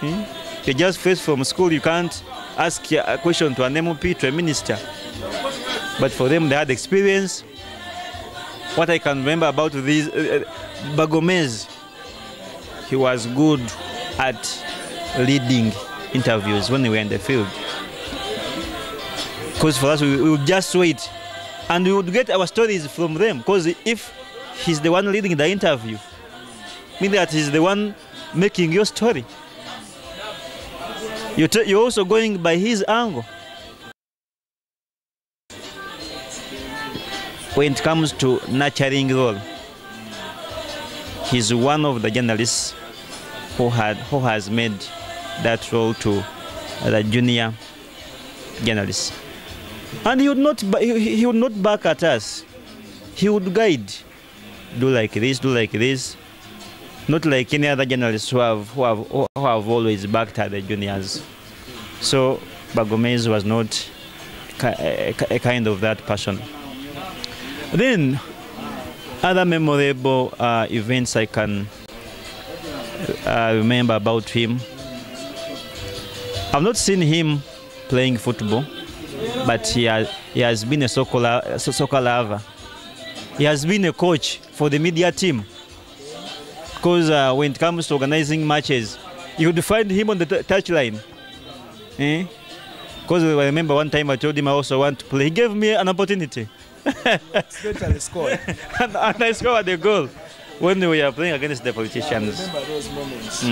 You're just fresh from school. You can't ask a question to an MP, to a minister. But for them, they had experience. What I can remember about this, Bagomez, he was good at leading interviews when we were in the field. Because for us, we would just wait. And we would get our stories from them. Because if he's the one leading the interview, means that he's the one making your story. You're also going by his angle. When it comes to nurturing role, he's one of the journalists who has made that role to the junior journalists. And he would not back at us. He would guide. Do like this, do like this. Not like any other journalists who have always backed at the juniors. So Bagomez was not a kind of that person. Then other memorable events I can remember about him. I've not seen him playing football, but he has been a soccer lover. He has been a coach for the media team. Because when it comes to organizing matches, you would find him on the touchline. Because I remember one time I told him I also want to play. He gave me an opportunity. Certainly scored. and I scored the goal when we were playing against the politicians. I remember those moments.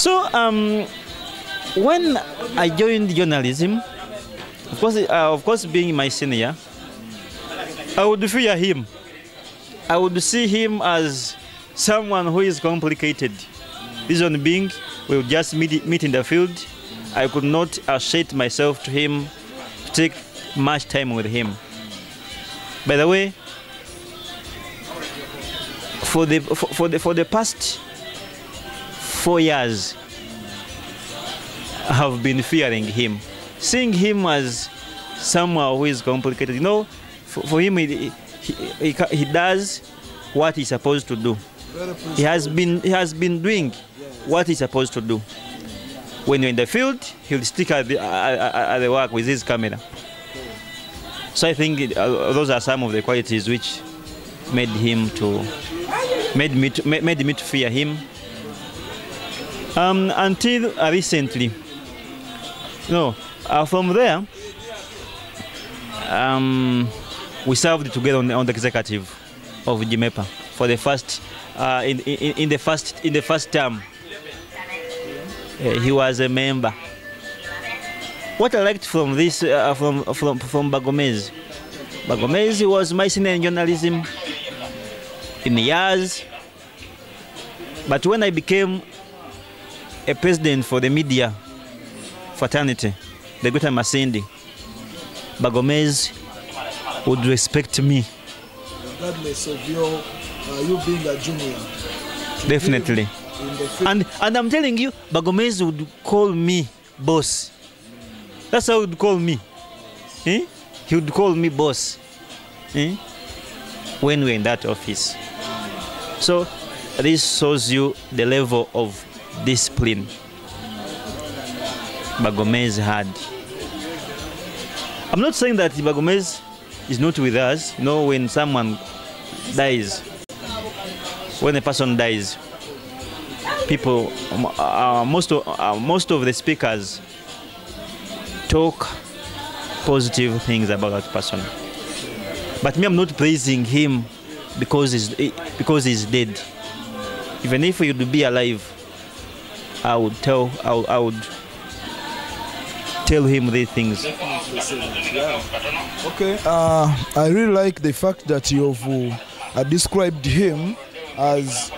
So when I joined journalism, of course being my senior, I would fear him. I would see him as someone who is complicated. Reason being, we would just meet in the field. I could not associate myself to him, to take much time with him. By the way, for the past 4 years, I have been fearing him, seeing him as someone who is complicated. You know, for him, he does what he's supposed to do. He has been doing what he's supposed to do. When you're in the field, he'll stick at the work with his camera. So I think those are some of the qualities which made me to fear him. Until recently, from there, we served together on the executive of GMEPA for the first in the first term. He was a member. What I liked from this from Bagomez, Bagomez was my senior in journalism in years. But when I became a president for the media fraternity, the Greater Masindi, Bagomez would respect me. Regardless of you being a junior. Definitely. And I'm telling you, Bagomez would call me boss. That's how he would call me. He would call me boss when we're in that office. So this shows you the level of discipline Bagomez had. I'm not saying that Bagomez is not with us. You know, when someone dies, when a person dies, people, most of the speakers talk positive things about that person. But me, I'm not praising him because he's dead. Even if he would be alive, I would tell him these things. Okay. I really like the fact that you've described him as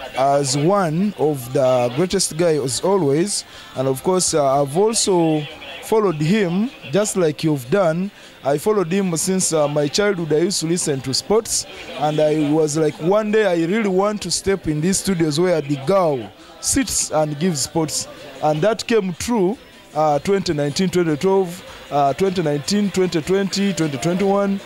one of the greatest guys always, and of course I've also followed him just like you've done. I followed him since my childhood. I used to listen to sports, and I was like, one day I really want to step in these studios where the girl sits and gives sports, and that came true. 2019, 2012, 2019, 2020, 2021,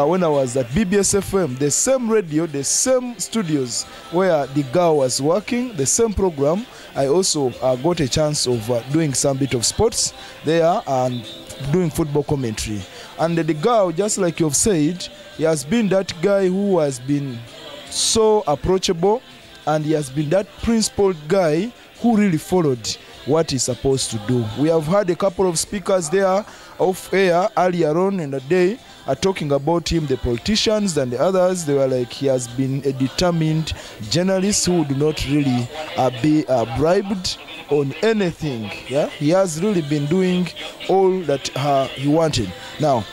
when I was at BBS FM, the same radio, the same studios where the girl was working, the same program. I also got a chance of doing some bit of sports there and doing football commentary. And the girl, just like you've said, he has been that guy who has been so approachable, and he has been that principled guy who really followed what he's supposed to do. We have had a couple of speakers there off air earlier on in the day talking about him, the politicians and the others. They were like, he has been a determined journalist who would not really be bribed on anything. Yeah, he has really been doing all that he wanted. Now,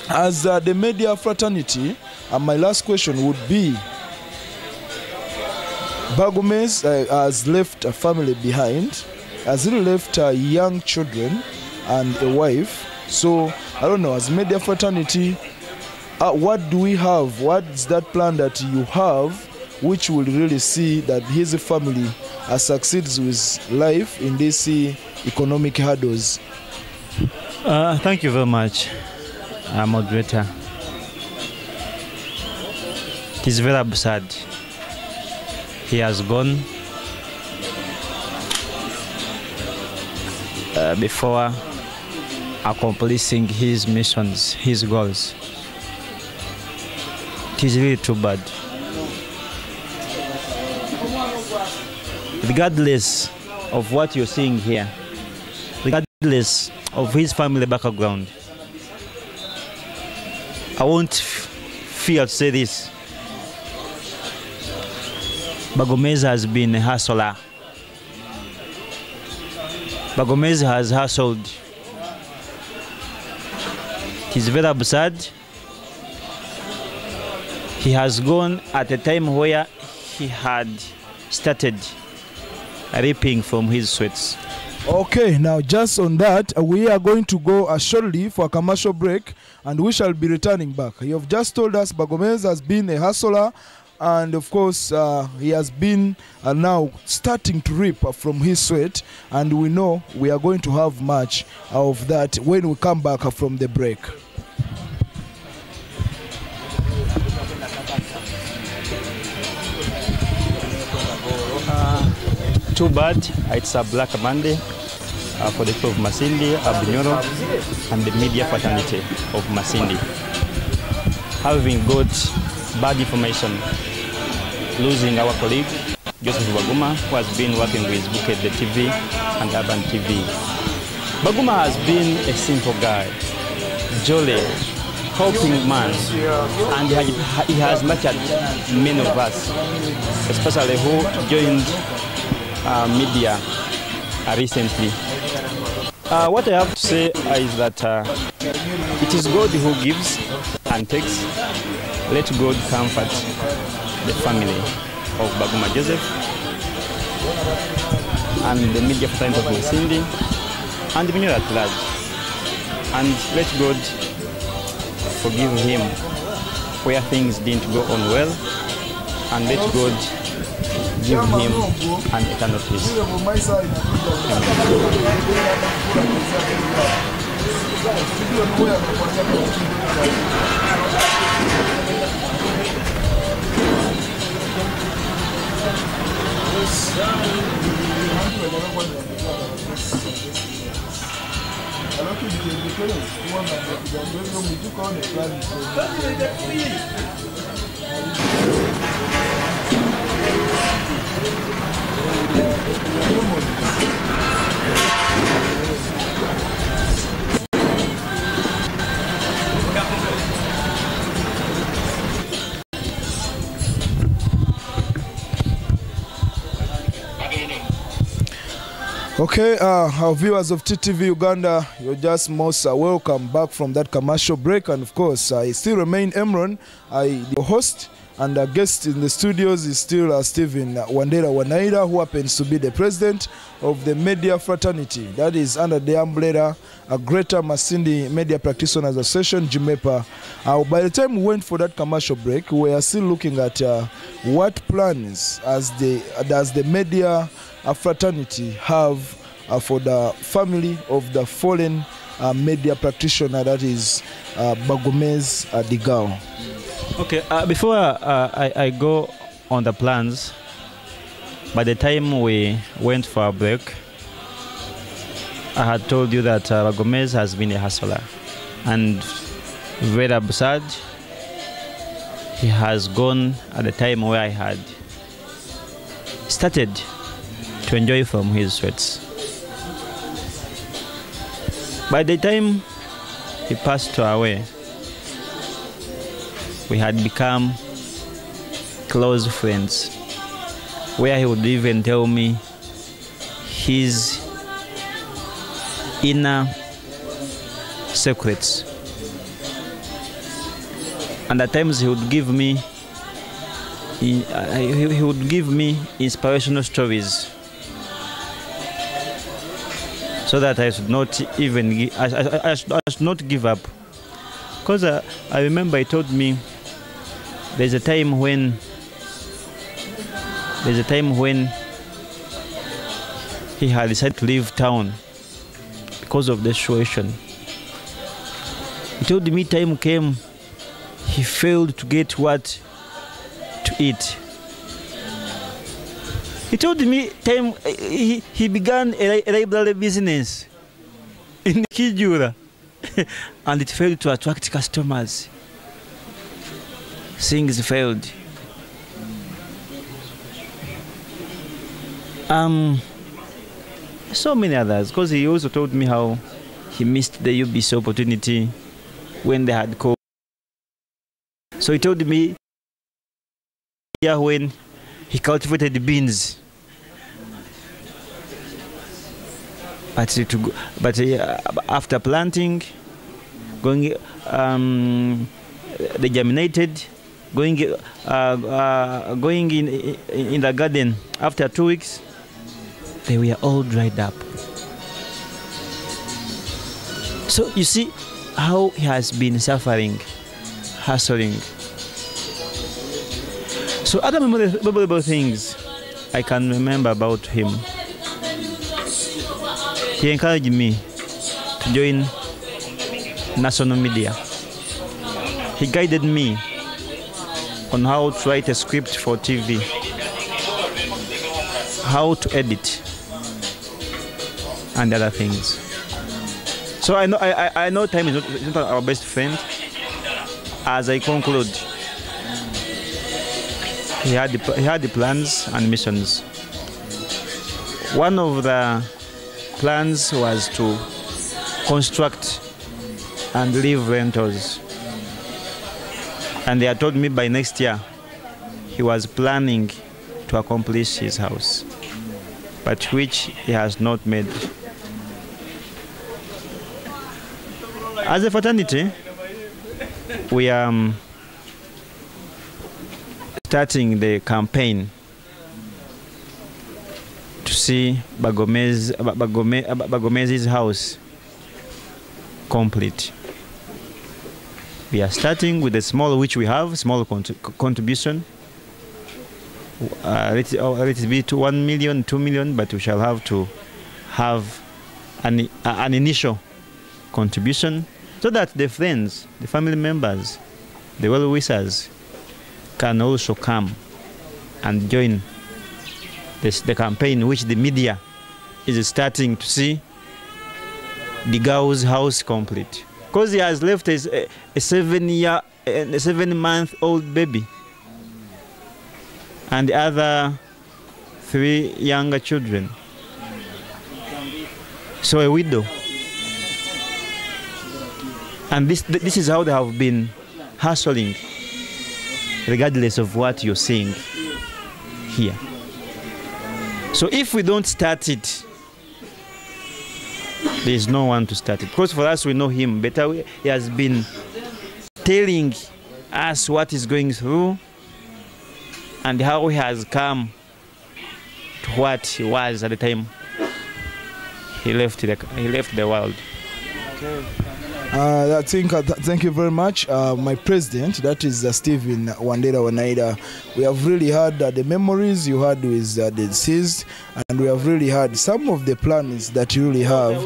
as the media fraternity, my last question would be, Ba Gomez has left a family behind, has really left young children and a wife. So, I don't know, as media fraternity, what do we have? What's that plan that you have which will really see that his family succeeds with life in these economic hurdles? Thank you very much, moderator. It is very absurd. He has gone before accomplishing his missions, his goals. It is really too bad. Regardless of what you're seeing here, regardless of his family background, I won't fear to say this. Ba Gomez has been a hustler. Ba Gomez has hustled. It is very absurd. He has gone at a time where he had started reaping from his sweats. Okay, now just on that, we are going to go shortly for a commercial break, and we shall be returning back. You have just told us Ba Gomez has been a hustler, and of course he has been now starting to reap from his sweat, and we know we are going to have much of that when we come back from the break. Too bad, it's a Black Monday for the people of Masindi, Abunyoro, and the media fraternity of Masindi. Having got bad information, losing our colleague, Joseph Baguma, who has been working with Bukit the TV and Urban TV. Baguma has been a simple guy, jolly, helping man, and he has nurtured many of us, especially who joined media recently. What I have to say is that it is God who gives and takes. Let God comfort the family of Baguma Joseph and the media fraternity of Masindi and the Bunyoro at large. And let God forgive him where things didn't go on well, and let God give him an eternal peace. Okay, our viewers of TTV Uganda, you're just most welcome back from that commercial break. And of course, I still remain Emron, the host, and our guest in the studios is still Stephen Wandera Wanaira, who happens to be the president of the media fraternity. That is under the umbrella Greater Masindi Media Practitioners Association, GMEPA. By the time we went for that commercial break, we are still looking at what plans does the media fraternity have for the family of the fallen media practitioner, that is Bagomez Digao. Okay, before I go on the plans, by the time we went for a break, I had told you that Bagomez has been a hustler, and very absurd, he has gone at the time where I had started to enjoy from his sweats. By the time he passed away, we had become close friends, where he would even tell me his inner secrets. And at times he would give me inspirational stories, so that I should not even I should not give up. Because I remember he told me there's a time when he had decided to leave town because of the situation. He told me time came, he failed to get what to eat. He told me time he began a library business in Kijura and it failed to attract customers. Things failed. So many others, because he also told me how he missed the UBC opportunity when they had COVID. So he told me when he cultivated beans, but after planting, they germinated, going in the garden. After 2 weeks, they were all dried up. So you see how he has been suffering, hustling. So other memorable things I can remember about him. He encouraged me to join national media. He guided me on how to write a script for TV, how to edit, and other things. So I know time is not our best friend. As I conclude, he had the plans and missions. One of the plans was to construct and leave rentals. And they had told me by next year he was planning to accomplish his house, but which he has not made. As a fraternity, we are starting the campaign to see Bagomez's house complete. We are starting with the small which we have, small contribution. Let it be to 1 million, 2 million, but we shall have to have an initial contribution so that the friends, the family members, the well-wishers can also come and join the campaign which the media is starting to see Digao's house complete. Because he has left a 7-month-old baby and the other 3 younger children. So a widow. And this is how they have been hustling, regardless of what you're seeing here. So if we don't start it, there is no one to start it. Because for us, we know him better. He has been telling us what he's going through and how he has come to what he was at the time he left the world. Okay. Thank you very much, my president. That is Stephen Wandera Wanaida. We have really had the memories you had with the deceased, and we have really had some of the plans that you really have.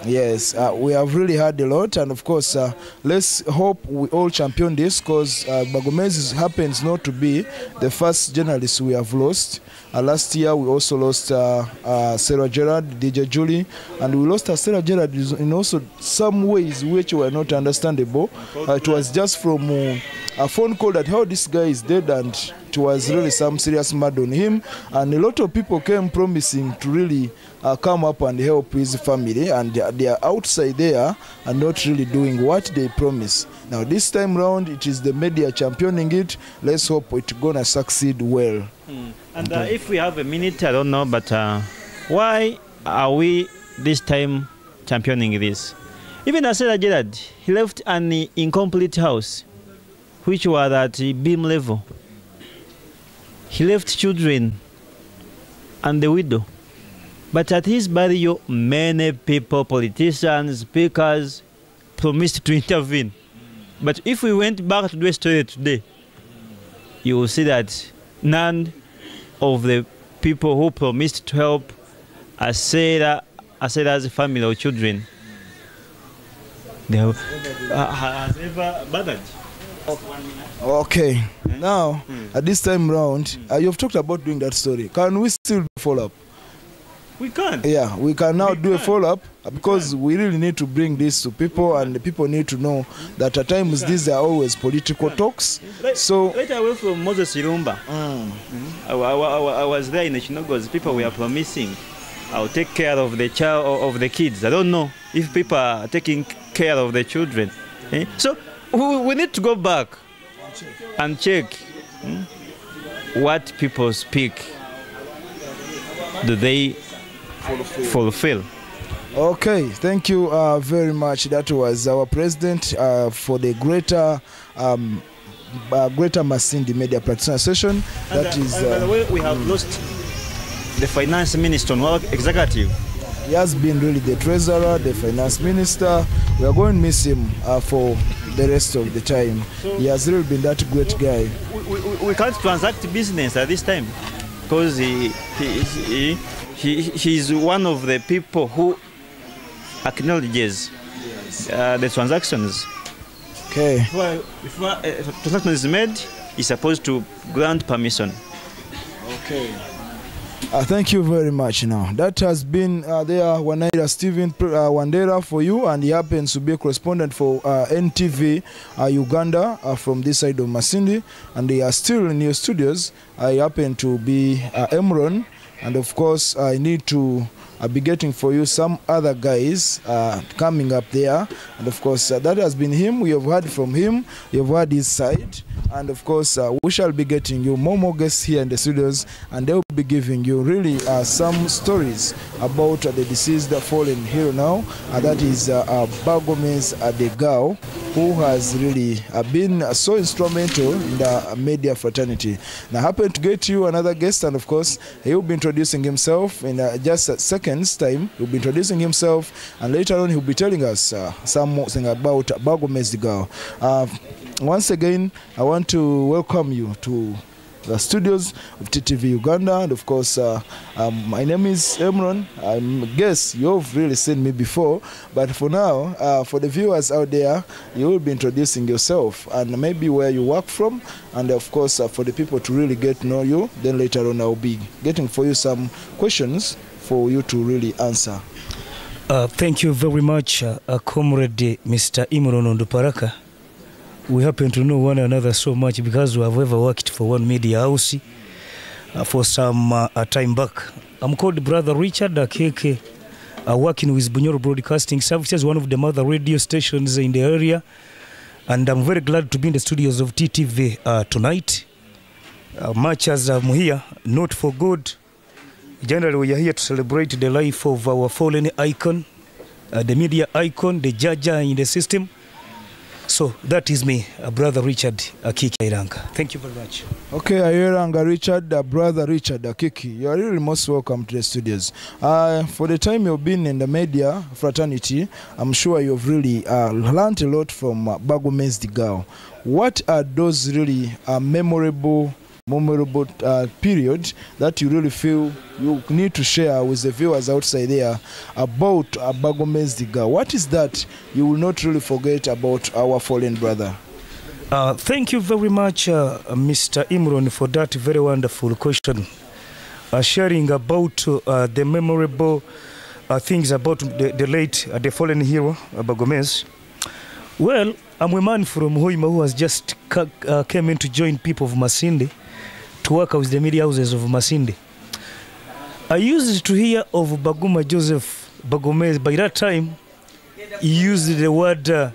Yes, we have really had a lot, and of course, let's hope we all champion this, because Bagomez happens not to be the first journalist we have lost. Last year we also lost Sarah Gerard, DJ Julie, and we lost Sarah Gerard in also some ways which were not understandable. It was just from a phone call that how this guy is dead, and it was really some serious mad on him, and a lot of people came promising to really come up and help his family, and they are outside there and not really doing what they promised. Now this time round it is the media championing it. Let's hope it's gonna succeed well. And if we have a minute, I don't know, but why are we this time championing this? Even Asela Gerard, he left an incomplete house, which was at beam level. He left children and the widow. But at his burial, many people, politicians, speakers, promised to intervene. But if we went back to the story today, you will see that none of the people who promised to help Asela's family or children has ever bothered. Okay, now at this time round, you've talked about doing that story. Can we still follow up? We can. Yeah, we can now do a follow-up, because we really need to bring this to people, and the people need to know that at times these are always political talks. So right away from Moses Irumba, I was there in the Chinogos. People were promising, I'll take care of the child or of the kids. I don't know if people are taking care of the children. So we need to go back and check what people speak. Do they fulfill? Okay, thank you very much. That was our president for the Greater Masindi Media Practitioner Session. By the way, we have lost the finance minister, executive. He has been really the treasurer, the finance minister. We are going to miss him for the rest of the time. So he has really been that great guy. We can't transact business at this time, because he's one of the people who acknowledges the transactions. Okay. Before a transaction is made, he's supposed to grant permission. Okay. Thank you very much. Now that has been there Wanaida Stephen Wandera for you, and he happens to be a correspondent for NTV Uganda from this side of Masindi, and they are still in your studios. I happen to be Emron, and of course I need to be getting for you some other guys coming up there, and of course that has been him. We have heard from him, you've heard his side, and of course we shall be getting you more guests here in the studios, and they will be giving you really some stories about the deceased fallen hero now, and that is Bagomez Adegao, who has really been so instrumental in the media fraternity. Now I happen to get you another guest, and of course he will be introducing himself in just a second's time. He'll be introducing himself, and later on he'll be telling us something about Bagomez Adegao. Once again, I want to welcome you to the studios of TTV Uganda, and of course my name is Emron. I guess you've really seen me before, but for now, for the viewers out there, you will be introducing yourself and maybe where you work from, and of course for the people to really get to know you. Then later on I'll be getting for you some questions for you to really answer. Thank you very much, Comrade Mr. Imron Onduparaka. We happen to know one another so much because we have ever worked for one media house for some time back. I'm called Brother Richard Akeke, working with Bunyoro Broadcasting Services, one of the mother radio stations in the area. And I'm very glad to be in the studios of TTV tonight. Much as I'm here, not for good. Generally, we are here to celebrate the life of our fallen icon, the media icon, the judge in the system. So that is me, Brother Richard Akiki Airanga. Thank you very much. Okay, Airanga Richard, Brother Richard Akiki, you are really most welcome to the studios. For the time you've been in the media fraternity, I'm sure you've really learned a lot from Bagomez Digao. What are those really memorable period that you really feel you need to share with the viewers outside there about Bagomez Digao? What is that you will not really forget about our fallen brother? Thank you very much, Mr. Imron, for that very wonderful question. Sharing about the memorable things about the late, the fallen hero, Bagomez. Well, I'm a man from Hoima who has just came in to join people of Masindi to work with the media houses of Masindi. I used to hear of Baguma Joseph Bagomez. By that time, he used the word the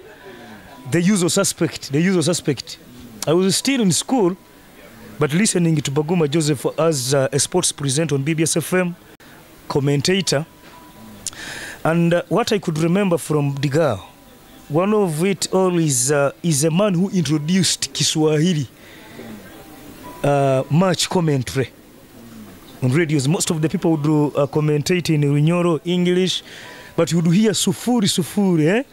usual suspect. I was still in school, but listening to Baguma Joseph as a sports presenter on BBS FM, commentator. And what I could remember from Digao, one of it all is a man who introduced Kiswahili match commentary on radios. Most of the people would do commentate in Runyoro, English, but you would hear sufuri, eh?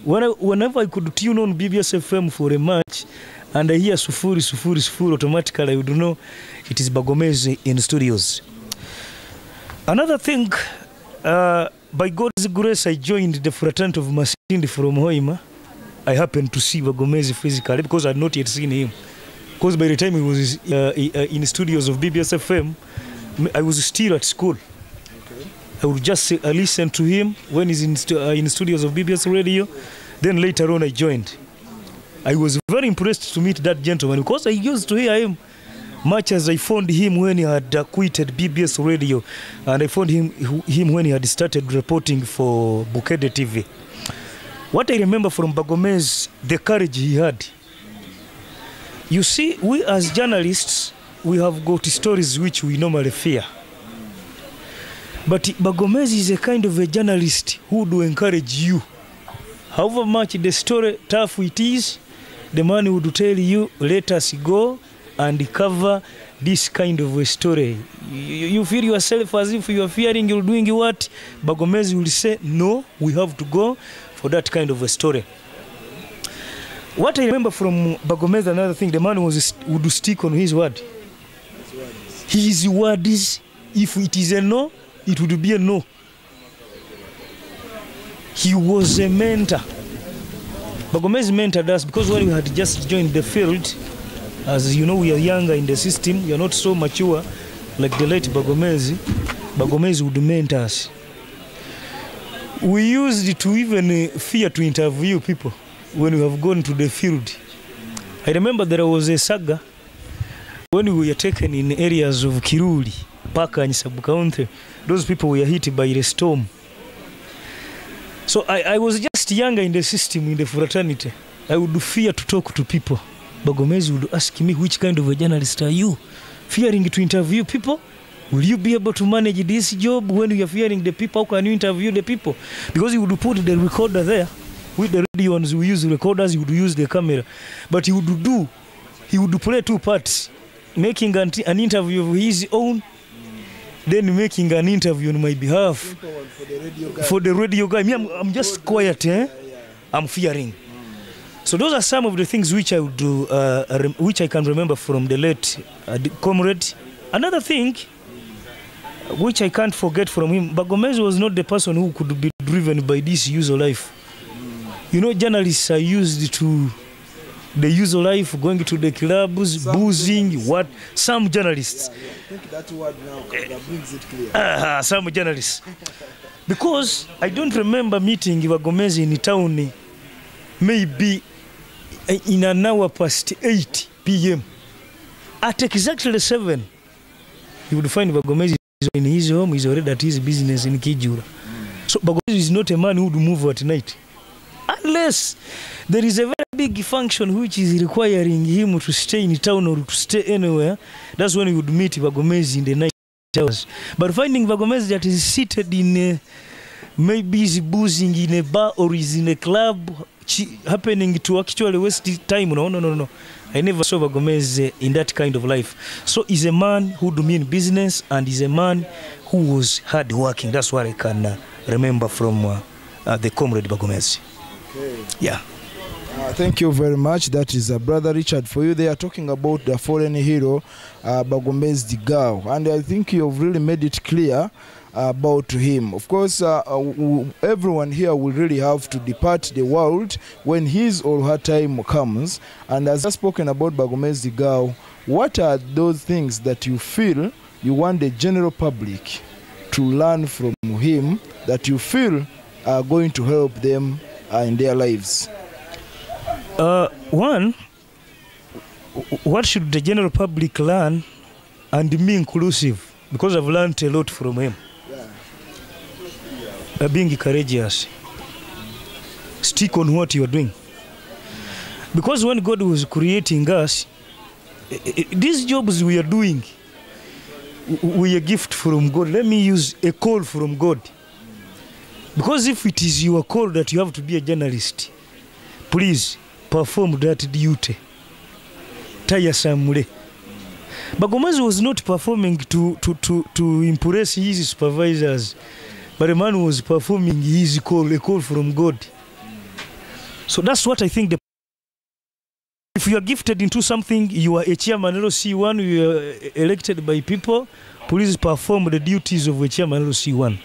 Whenever I could tune on BBS FM for a match and I hear sufuri, automatically I would know it is Bagomez in studios. Another thing, by God's grace, I joined the fraternity of Masindi from Hoima. I happened to see Bagomez physically because I had not yet seen him. Because by the time he was in studios of BBS FM, I was still at school. Okay. I would just listen to him when he's in studios of BBS Radio. Then later on I joined. I was very impressed to meet that gentleman because I used to hear him much as I found him when he had quitted BBS Radio, and I found him when he had started reporting for Bukede TV. What I remember from Bagomez, the courage he had. You see, we as journalists, we have got stories which we normally fear. But Bagomez is a kind of a journalist who would encourage you. However much the story tough it is, the man would tell you, let us go and cover this kind of a story. You feel yourself as if you are fearing you're doing what? Bagomez will say, no, we have to go for that kind of a story. What I remember from Bagomez, another thing, the man would stick on his word. His word is, if it is a no, it would be a no. He was a mentor. Bagomez mentored us because when we had just joined the field, as you know, we are younger in the system, we are not so mature like the late Bagomez. Bagomez would mentor us. We used to even fear to interview people when we have gone to the field. I remember there was a saga when we were taken in areas of Kiruli, Paka and sub-county. Those people were hit by a storm. So I was just younger in the system, in the fraternity. I would fear to talk to people. Bagomez would ask me, which kind of a journalist are you? Fearing to interview people? Will you be able to manage this job when you are fearing the people? How can you interview the people? Because he would put the recorder there. With the radio ones, we use recorders, he would use the camera. But he would play two parts. Making an interview of his own, then making an interview on my behalf. For the radio guy. Me, I'm just quiet, eh? I'm fearing. So those are some of the things which I would do, which I can remember from the late comrade. Another thing, which I can't forget from him, Bagomez was not the person who could be driven by this usual life. You know, journalists are used to the usual life, going to the clubs, boozing, what? Some journalists. I think that word now that brings it clear. Some journalists. Because I don't remember meeting Bagomez in town maybe in an hour past 8 p.m. At exactly 7, you would find Bagomez in his home, he's already at his business in Kijura. So Bagomez is not a man who would move at night. Unless there is a very big function which is requiring him to stay in town or to stay anywhere, that's when you would meet Bagomez in the night hours. But finding Bagomez that is seated in maybe is boozing in a bar or is in a club, happening to actually waste time. No. I never saw Bagomez in that kind of life. So he's a man who do mean business, and he's a man who was hard working. That's what I can remember from the comrade Bagomez. Okay. Yeah. Thank you very much. That is Brother Richard for you. They are talking about the foreign hero, Bagomez Digao. And I think you've really made it clear about him. Of course, everyone here will really have to depart the world when his or her time comes. And as I've spoken about Bagomez Digao, what are those things that you feel you want the general public to learn from him that you feel are going to help them in their lives? One, what should the general public learn, and me inclusive, because I've learned a lot from him. Being courageous. Stick on what you are doing. Because when God was creating us, these jobs we are doing, we are a gift from God. Let me use a call from God. Because if it is your call that you have to be a journalist, please perform that duty. Tiresamely. Bagomez was not performing to impress his supervisors, but the man was performing his call, a call from God. So that's what I think. If you are gifted into something, you are a chairman LC1, you are elected by people, please perform the duties of a chairman LC1.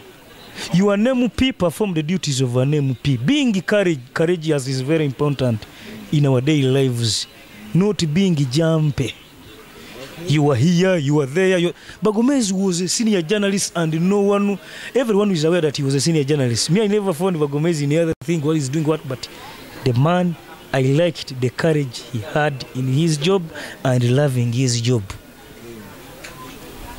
You are an MP, perform the duties of an MP. Being courageous is very important in our daily lives, not being jumpy. You are here, you are there. Bagomez was a senior journalist, and everyone is aware that he was a senior journalist. Me, I never found Bagomez in the other thing, what he's doing what, but the man, I liked the courage he had in his job and loving his job.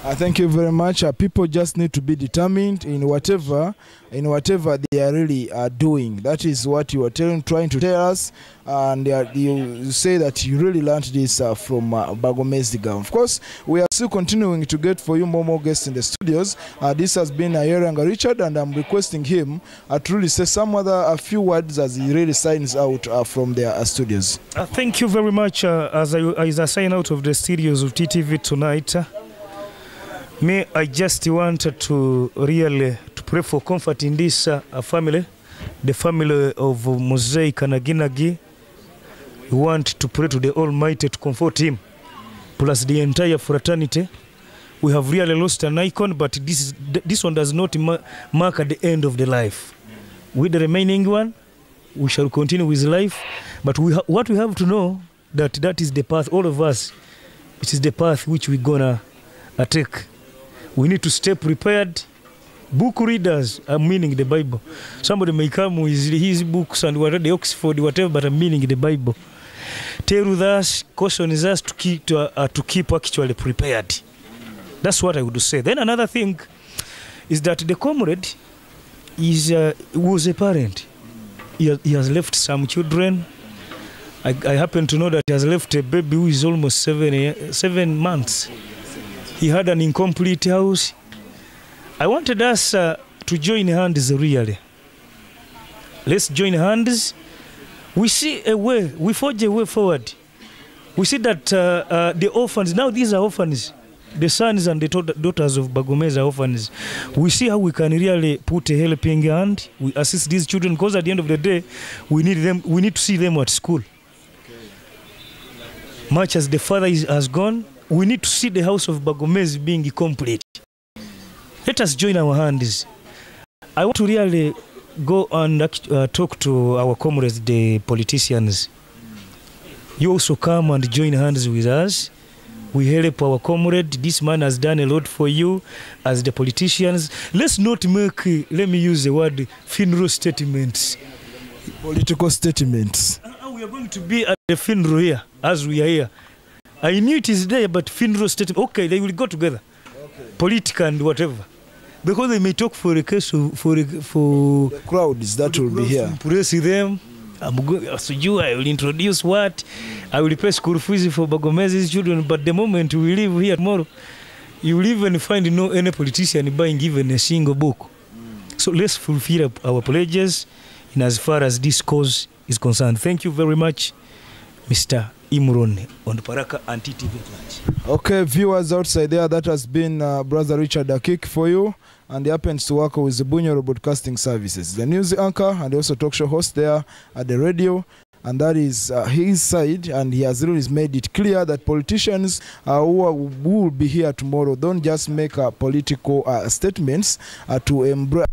Thank you very much. People just need to be determined in whatever they are really doing. That is what you are trying to tell us, and you say that you really learned this from Bagomez Digao. Of course, we are still continuing to get for you more guests in the studios. This has been Yeranga Richard, and I'm requesting him to really say a few words as he really signs out from their studios. Thank you very much. As I sign out of the studios of TTV tonight, I just wanted to really pray for comfort in this family, the family of Mosaic and Aginagi. We want to pray to the Almighty to comfort him, plus the entire fraternity. We have really lost an icon, but this one does not mark at the end of the life. With the remaining one, we shall continue with life. But what we have to know, that is the path, all of us, it is the path which we're gonna take. We need to stay prepared. Book readers are meaning the Bible. Somebody may come with his books and the Oxford, whatever, but I'm meaning the Bible. Tell us, caution is us to keep actually prepared. That's what I would say. Then another thing is that the comrade was a parent. He has left some children. I happen to know that he has left a baby who is almost 7 months. He had an incomplete house. I wanted us to join hands really. Let's join hands. We see a way, we forge a way forward. We see that the orphans, now these are orphans. The sons and the daughters of Bagomez are orphans. We see how we can really put a helping hand. We assist these children, because at the end of the day, we need to see them at school. Much as the father has gone, we need to see the house of Bagomez being complete. Let us join our hands. I want to really go and talk to our comrades, the politicians. You also come and join hands with us. We help our comrade. This man has done a lot for you as the politicians. Let's not make, let me use the word, funeral statements. Political statements. We are going to be at the funeral here, as we are here. I knew it is there, but funeral statement, okay, they will go together. Okay. Political and whatever. Because they may talk for a case for the crowds that will be here. Impress them. I will introduce what? I will pay school fees for Bagomez's children, but the moment we leave here tomorrow, you will even find no any politician buying even a single book. So let's fulfill our pledges in as far as this cause is concerned. Thank you very much, Mr. Imron Onduparaka and TTV at large. Okay, viewers outside there, that has been Brother Richard Akik for you, and he happens to work with the Bunyoro Broadcasting Services, the news anchor and also talk show host there at the radio. And that is his side, and he has really made it clear that politicians who will be here tomorrow don't just make political statements to embrace.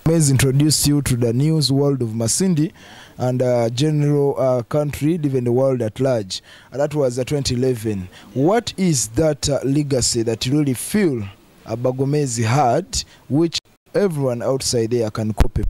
Has introduced you to the news world of Masindi and general country, even the world at large. And that was 2011. What is that legacy that you really feel Bagomezi had, which everyone outside there can copy?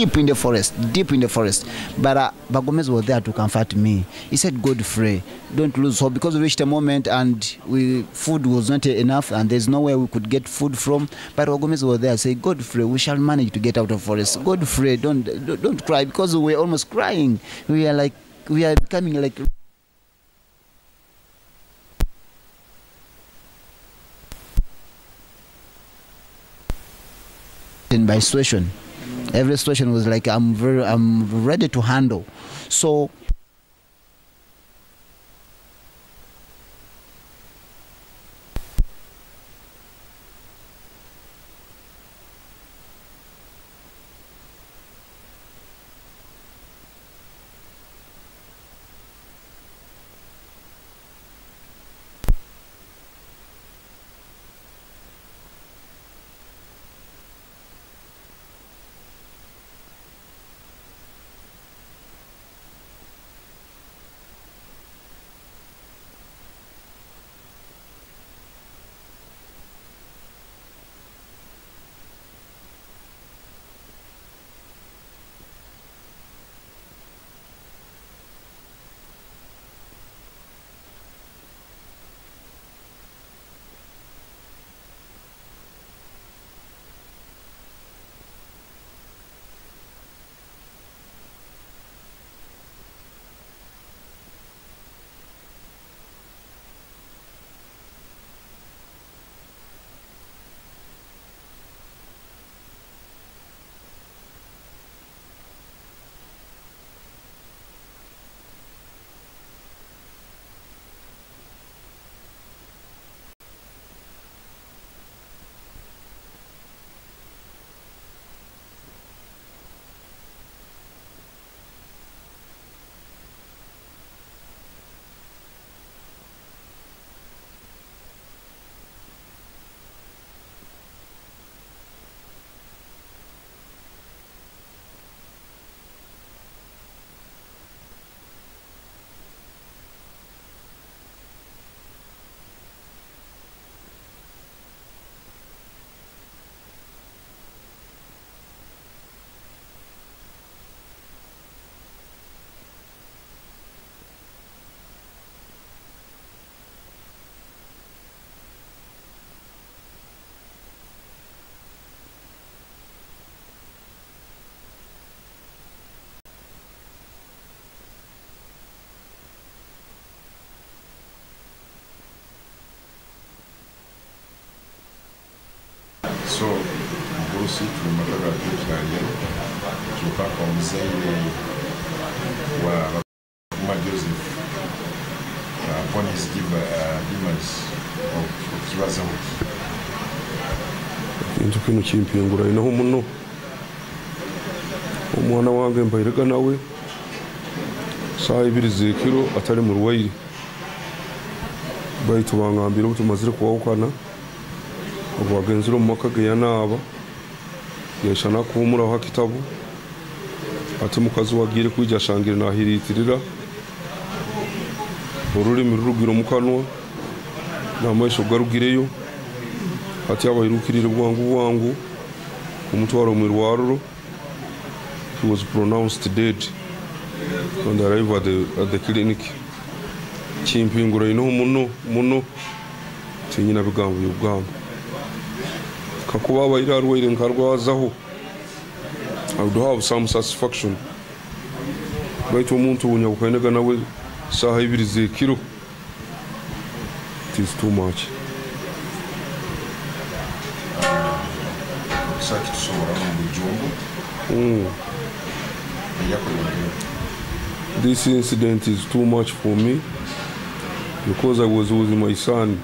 deep in the forest. But Bagomez was there to comfort me. He said, Godfrey, don't lose hope, because we reached a moment and food was not enough and there's nowhere we could get food from. But Bagomez was there, say, Godfrey, we shall manage to get out of forest. Godfrey, don't cry, because we were almost crying. We are becoming like by situation. Every situation was like, I'm ready to handle. So So, Bosi tulimatoka tukiangalia tukaka mzee wa Kuma Joseph upon his demise of kibazo into kino chimpingura inaho muno omwana wange mbairega nawe saa 2 z'ekiro atari mu Rwaire baitu bangambira butumazire kuwukana obwagenzira omumaka ge yanaaba yeshana kuhumuraho akitabu ati mukazi wagire kwija ashangire nahiritirira orurimi rurugiro mukanwa n'amaisho garugireyo ati abairukirire bwangu umutwaro mu Rwaruro. He was pronounced dead on the arrival at the clinic. Chimpingura ino muno tinyina bigambo y'ubwamo kakuba bayira Rwaire nkarwazaho. I would have some satisfaction. Baitu omuntu unyabukanega nawe saha 2 z'ekiro. It is too much. This incident is too much for me because I was with my son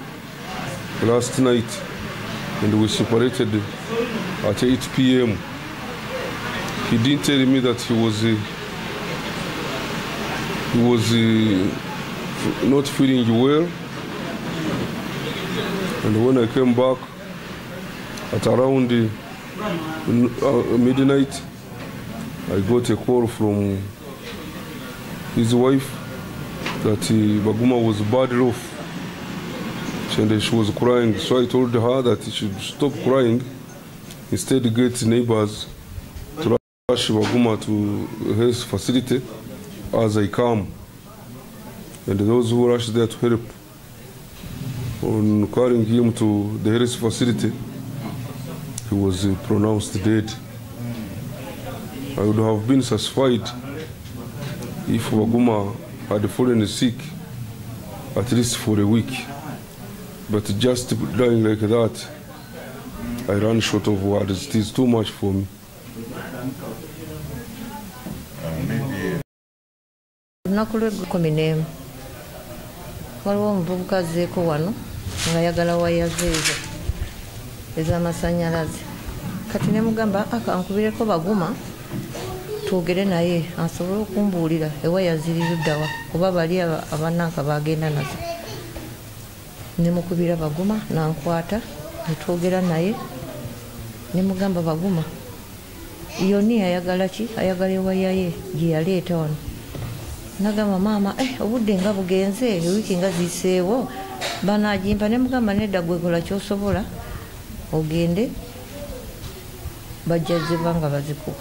last night and we separated at 8 p.m. He didn't tell me that he was not feeling well, and when I came back at around midnight, I got a call from his wife that Baguma was badly off and she was crying. So I told her that she should stop crying, instead get neighbors rush Baguma to his facility as I come, and those who rushed there to help on carrying him to the Harris facility, he was pronounced dead. I would have been satisfied if Baguma had fallen sick at least for a week, but just dying like that, I ran short of words. It is too much for me. Olunaku lw'ekkumi n'emu waliwo omuvubuka azzeeko wano ng'ayagala waya zeezo ez'amasannyalaze, kati ne mugamba akankubireko Baguma twogere naye asobole okumbuulira ewaya ziri luddawa oba bali abannanka bagenda nazo. Ne mukubira Baguma nankwata ne twogera naye ne mugamba Baguma yoni ayagala ki, ayagala ewaya ye gye yaleeta wano. Nagamba maama obudde nga bugenze ewiiki nga ziseewo banagimpa. Ne mugamba nedda gwe kola kyosobola ogende bajja ziba nga bazikuwa.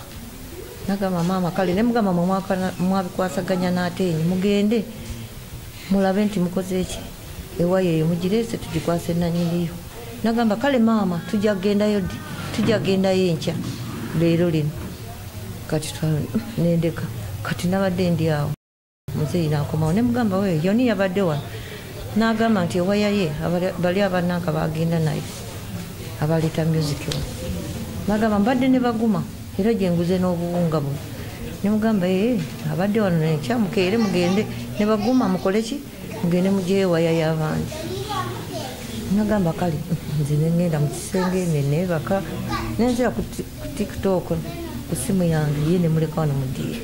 Nagamba maama kale, ne mugamba mwabikwasaganya n'ateenyi mugende mulabe nti mukoze eki ewaya eyo mugireese tugikwase nanyiniyo. Nagamba kale maama tujja kugendayo ddi, tujja kugendayo enkya leero lino. Kati nendeka kati nabadde ndi awo muzeeyi n'akomawo. Ne mugamba we yoni yabadde wano n'agamba nti ewaya ye bali abannanka bagenda naye abaleeta music wano. Nagamba mbadde ne Baguma era gye nguze n'obuwunga buno. Ne mugamba abadde wano nenkya mukeere mugende ne Baguma mukole ki, mugende mugye ewaya y'abandi. Nagamba kale nze nengenda mu kisenge neneebaka nenzira ku TikTok ku simu yange ye ne muleka wano mudiire.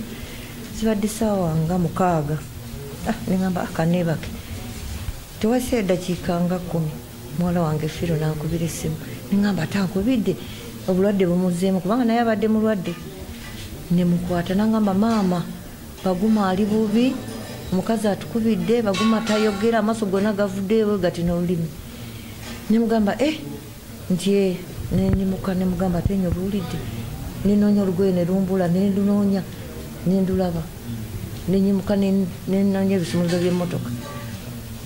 Zibadde ssaawa nga 6. Nengamba akaneebake tewasi eddakiika nga 10 muwala wange Firo nankubira essimu. Nengamba atankubidde obulwadde bumuzeemu kubanga naye abadde mulwadde. Ne mukwata nangamba maama Baguma ali bubi, omukazi atukubidde, Baguma tayogera, amaaso gonna gavuddeewo gati n'olulimi. Ne mugamba nti nenyimuka ne mugamba ate nnyo buwulidde. Nenoonya olugoye ne lumbula ne lunoonya ne ndulaba. Nenyimuka ne nnoonya ebisumuluzo by'emmotoka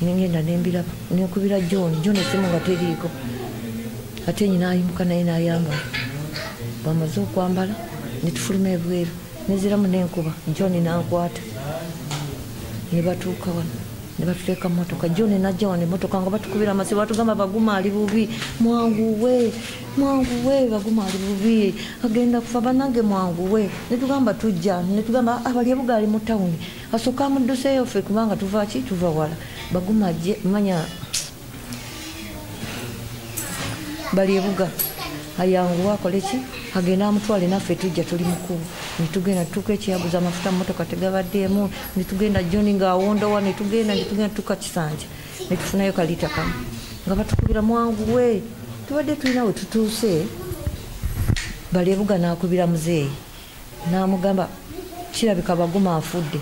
ne ngenda ne mbiraba. Ne nkubira John essimu nga teriiko. Ate nnyina ayimuka naye n'ayambala. Bamaze okwambala ne tufuluma ebweru neziramu n'enkuba. John n'ankwata ne batuuka wano ne batuteeka mu mmotoka. John n'ajja wano emmotoka nga batukubira amasimu batugamba Baguma ali bubi, mwanguwe Baguma ali bubi agenda kufa bannange mwanguwe. Ne tugamba tujja, ne tugamba abali ebuga ali mu tawuni asooka amudduseeyo ffe kubanga tuva ki, tuva wala. Baguma ajje manya bali ebuga ayanguwa akole ki, agenda amutwale naffe tujja tuli mukulu. Ne tugenda tutuuka ekyaguza amafuta mu mmotoka tegabaddeemu. Ne tugenda John ng'awondowa ne tugenda tutuuka Kisanja ne tufunayo kalita kamu nga batukubira mwanguwe. Tubadde tulina we tutuuse bali ebuga n'akubira muzeeyi n'amugamba kirabika Baguma afudde.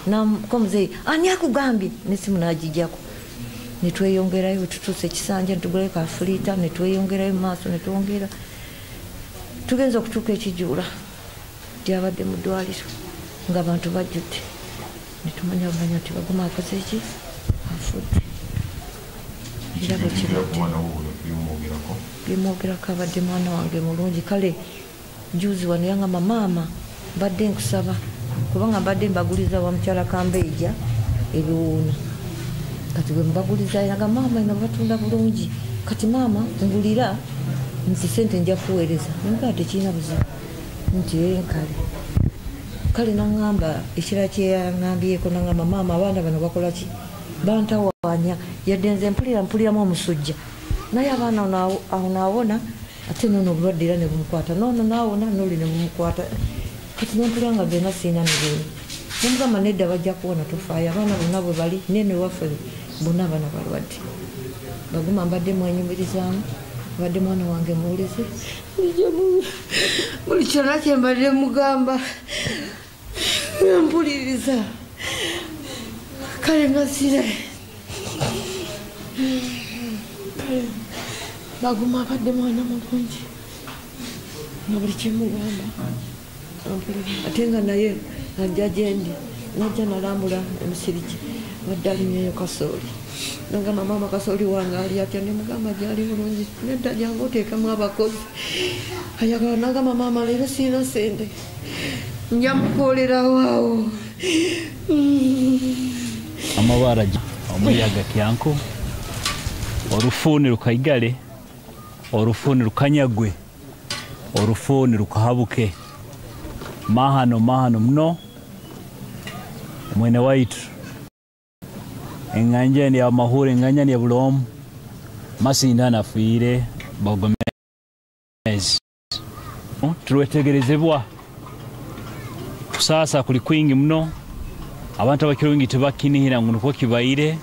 Ko muzeeyi ani akugambye? N'essimu n'agijjako. Ne tweyongerayo we tutuuse Kisanja ne tugulayo kafuliita ne tweyongerayo mu maaso ne twongera tugenza okutuuka ekijuula gyabadde mu ddwaliro ng'abantu bajjudde. Ne tumanya nti Baguma akoze eki, afudde. Ekirabo bimwogerako abadde mwana wange mulungi. Kale juzi wano yangamba maama mbadde nkusaba kubanga mbadde mbaguliza wa mukyala Kambeija ebiwuuna. Kati bwe mbaguliza yanga maama ino batunda bulungi, kati maama ngulira nti sente nja kuweereza. Nga tekirina buzibu nti nkale kale nangamba ekirala kyeyangambyeko nangamba maama abaana bano bakola ki, bantawaanya yadde nze mpuliramu omusujja naye abaana awo naawona ate noono obulwadde era ne bumukwata, noono naawona nooli ne bumukwata. Kati nompulira nga genda siina mirimu. Nemugamba nedda bajja kuwona tofaayo, abaana bonna bwe bali nene waffe bonna bano balwadde. Baguma mbadde mwenyumirizaamu, abadde mwana wange muwulize buli kyonna kye mbadde mugamba mpuliriza. Kale ngasire Baguma abadde mwana mulungi nga buli kyemugamba ate nga naye ajja gyendi najja nalambula emusiriki wadde alimyeyo kasooli nagamba maama kasooli wange ali atya nemugamba gyali bulungi nedda jangu oteekamu abakozi ayagala nagamba maama leero siina sente nja mukoolerawo amabara omuyaga kyanko orufuuni rukaigale orufuuni rukanyagwe orufuuni rukahabuke mahano muno mwene waitu enganjani ya mahure enganjani ya bulomu masindana afiire Bogomezi tulwetegerezebwa kusasa kuli kwingi muno abantu abakirungi tebakinihira ngo nuko kibaire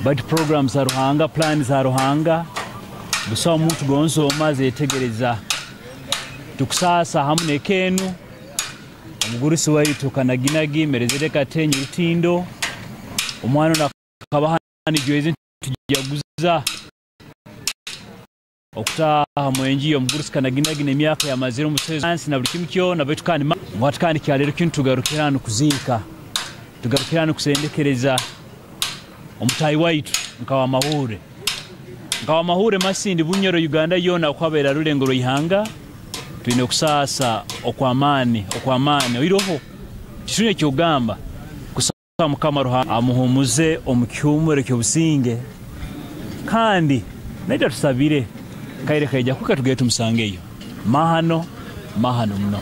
but programs za Ruhanga plans za Ruhanga busa omuntu gonso omaze yetegereza tukusasa hamune kenu omugurusi waitu kanaginagi merezere katenyi rutindo omwana nakabahani jwezi tujaguza okutaha mwenji omugurusi kanaginagi nemyaka ya maziro musezi na buli kimu kyo na betu kandi mwatukani kyalero kintu tugarukirana kuziika tugarukirana kusendekereza omutayi waitu nkawa mahure masindi bunyoro Uganda yona kwabera rulengero ihanga twine kusasa okwamani oiroho kishunye kyogamba kusasa mukama Ruhanga amuhumuze omukyumure kyobusinge kandi naita tusabire kaire kaija kuka tugetu musangeyo mahano muno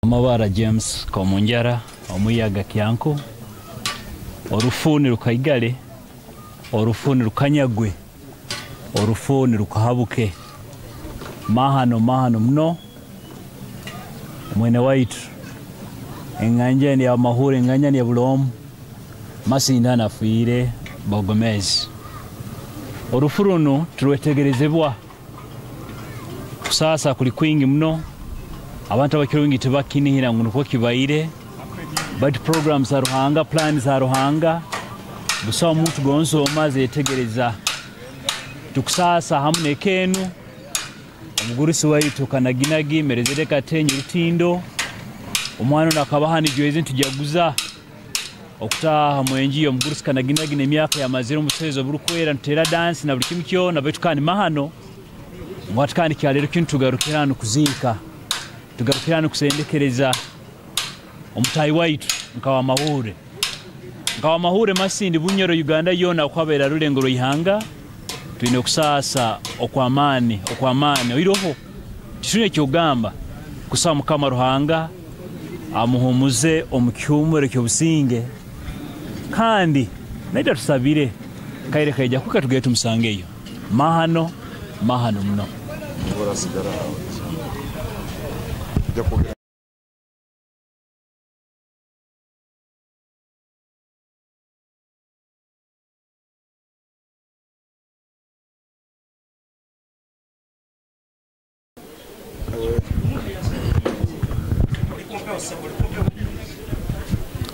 amabara James Komunjara omuyaga kyanko orufuuni rukaigale orufuuni rukanyagwe orufuuni rukahabuke mahano muno mwene waitu enganjani ya mahure enganjani ya bulomu masindana afiire Bogomezi orufuruno tulwetegerezebwa kusasa kuli kwingi muno abantu abakirungi tebakinihira ngo nuko kibaire but programs za Ruhanga plans za Ruhanga busa omuntu gonso omaze yetegereza tukusasa hamune kenu omugurusi waitu kanaginagi merezere katenyi rutindo omwana nakabahani jwezi tujaguza okutaha mwenji omugurusi kanaginagi nemyaka ya maziro musezi oburukwera ntera dance na buli kimu kyo na betu kandi mahano mwatukani kyalero kintu tugarukirana kuziika tugarukirana kusendekereza omutayi waitu nkawa mahure masindi bunyoro Uganda yona kwabera rulengero ihanga twine kusasa okwamani oiroho kishunye kyogamba kusaba mukama Ruhanga amuhumuze omukyumure kyobusinge kandi naita tusabire kaire kaija kuka tugetu musangeyo mahano muno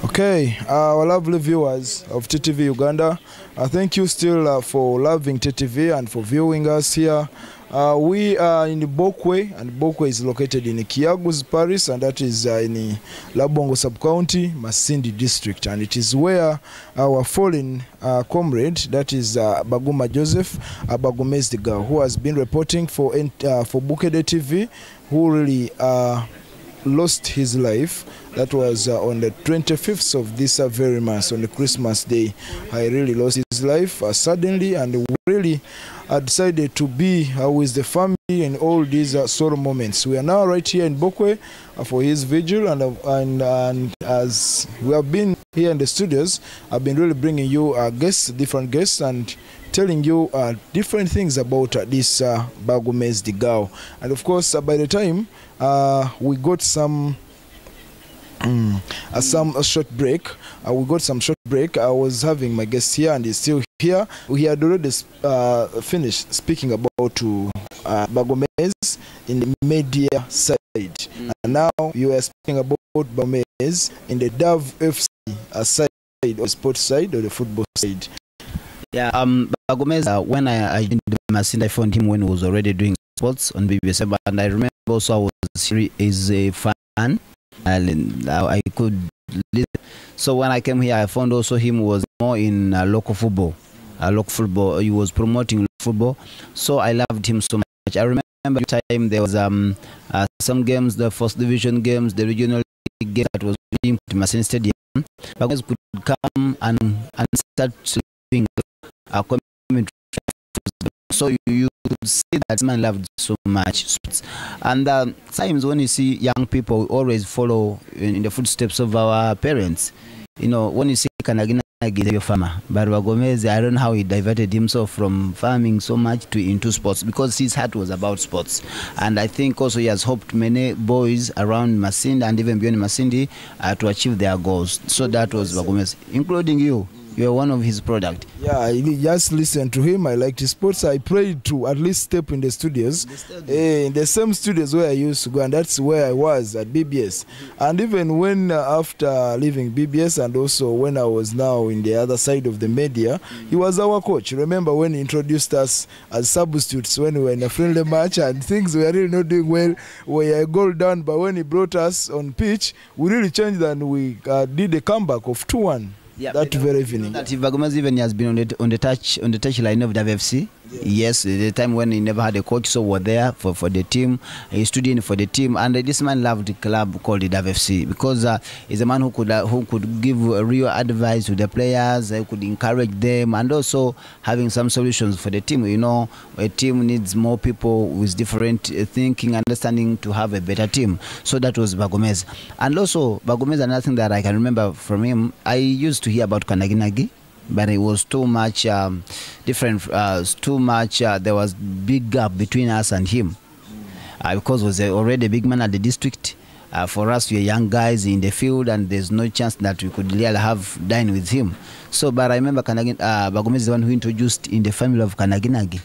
Okay, our lovely viewers of TTV Uganda, thank you still for loving TTV and for viewing us here. We are in Bokwe, and Bokwe is located in Kiagus Parish, and that is in Labongo Sub-County, Masindi District, and it is where our fallen comrade, that is Baguma Joseph Bogomezi girl, who has been reporting for Bukede TV, who really lost his life. That was on the 25th of this very month, on the Christmas day. I really lost his life suddenly, and really decided to be with the family in all these sorrow moments. We are now right here in Bokwe for his vigil, and as we have been here in the studios, I've been really bringing you guests, different guests, and telling you different things about this Bogomezi girl. And of course, by the time we got some short break, I was having my guest here, and he's still here. We had already finished speaking about Bagomez in the media side. And now you are speaking about Bagomez in the Dove FC side, or the sports side, or the football side. Yeah, Bagomez, when I joined Masinde, I found him when he was already doing sports on BBC. And I remember also I was a fan, and I could listen. So when I came here, I found also him was more in local football. He was promoting football. So I loved him so much. I remember the time there was some games, the first division games, the regional league game that was being put in Masinde Stadium. Bagomez could come and start doing a commentary. So you could see that man loved so much sports. And times when you see young people always follow in the footsteps of our parents. You know, when you see Kanagina is a farmer, but Bagomez, I don't know how he diverted himself from farming so much into sports, because his heart was about sports. And I think also he has helped many boys around Masinde and even beyond Masinde to achieve their goals. So that was Bagomez, including you. You are one of his product. Yeah, I just listened to him. I liked his sports. I prayed to at least step in the studios, in the same studios where I used to go, and that's where I was at BBS. And even when after leaving BBS, and also when I was now in the other side of the media, he was our coach. Remember when he introduced us as substitutes when we were in a friendly match and things were really not doing well, we were a goal down, but when he brought us on pitch, we really changed and we did a comeback of 2-1. Yeah, that very evening. That Bagomez even has been on the touch line of Dove FC. Yes, the time when he never had a coach, so we're there for the team. He stood in for the team, and this man loved the club called the Dove FC, because he's a man who could give real advice to the players, who could encourage them, and also having some solutions for the team. You know, a team needs more people with different thinking, understanding to have a better team. So that was Bagomez. And also Bagomez, another thing that I can remember from him, I used to hear about Kanaginagi, but it was too much different, there was big gap between us and him, because he was already a big man at the district. For us, we are young guys in the field, and there's no chance that we could really have dined with him. So, but I remember Bagomez is the one who introduced in the family of Kanaginagi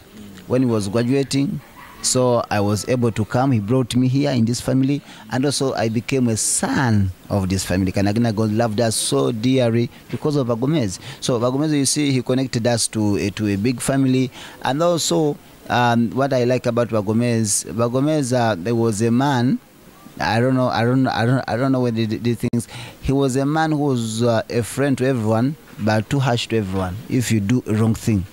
when he was graduating. So I was able to come. He brought me here in this family, and also I became a son of this family. Kanagina God loved us so dearly because of Bagomez. So Bagomez, you see, he connected us to a big family. And also what I like about Bagomez, there was a man. I don't know when they did things. He was a man who was a friend to everyone, but too harsh to everyone if you do a wrong thing.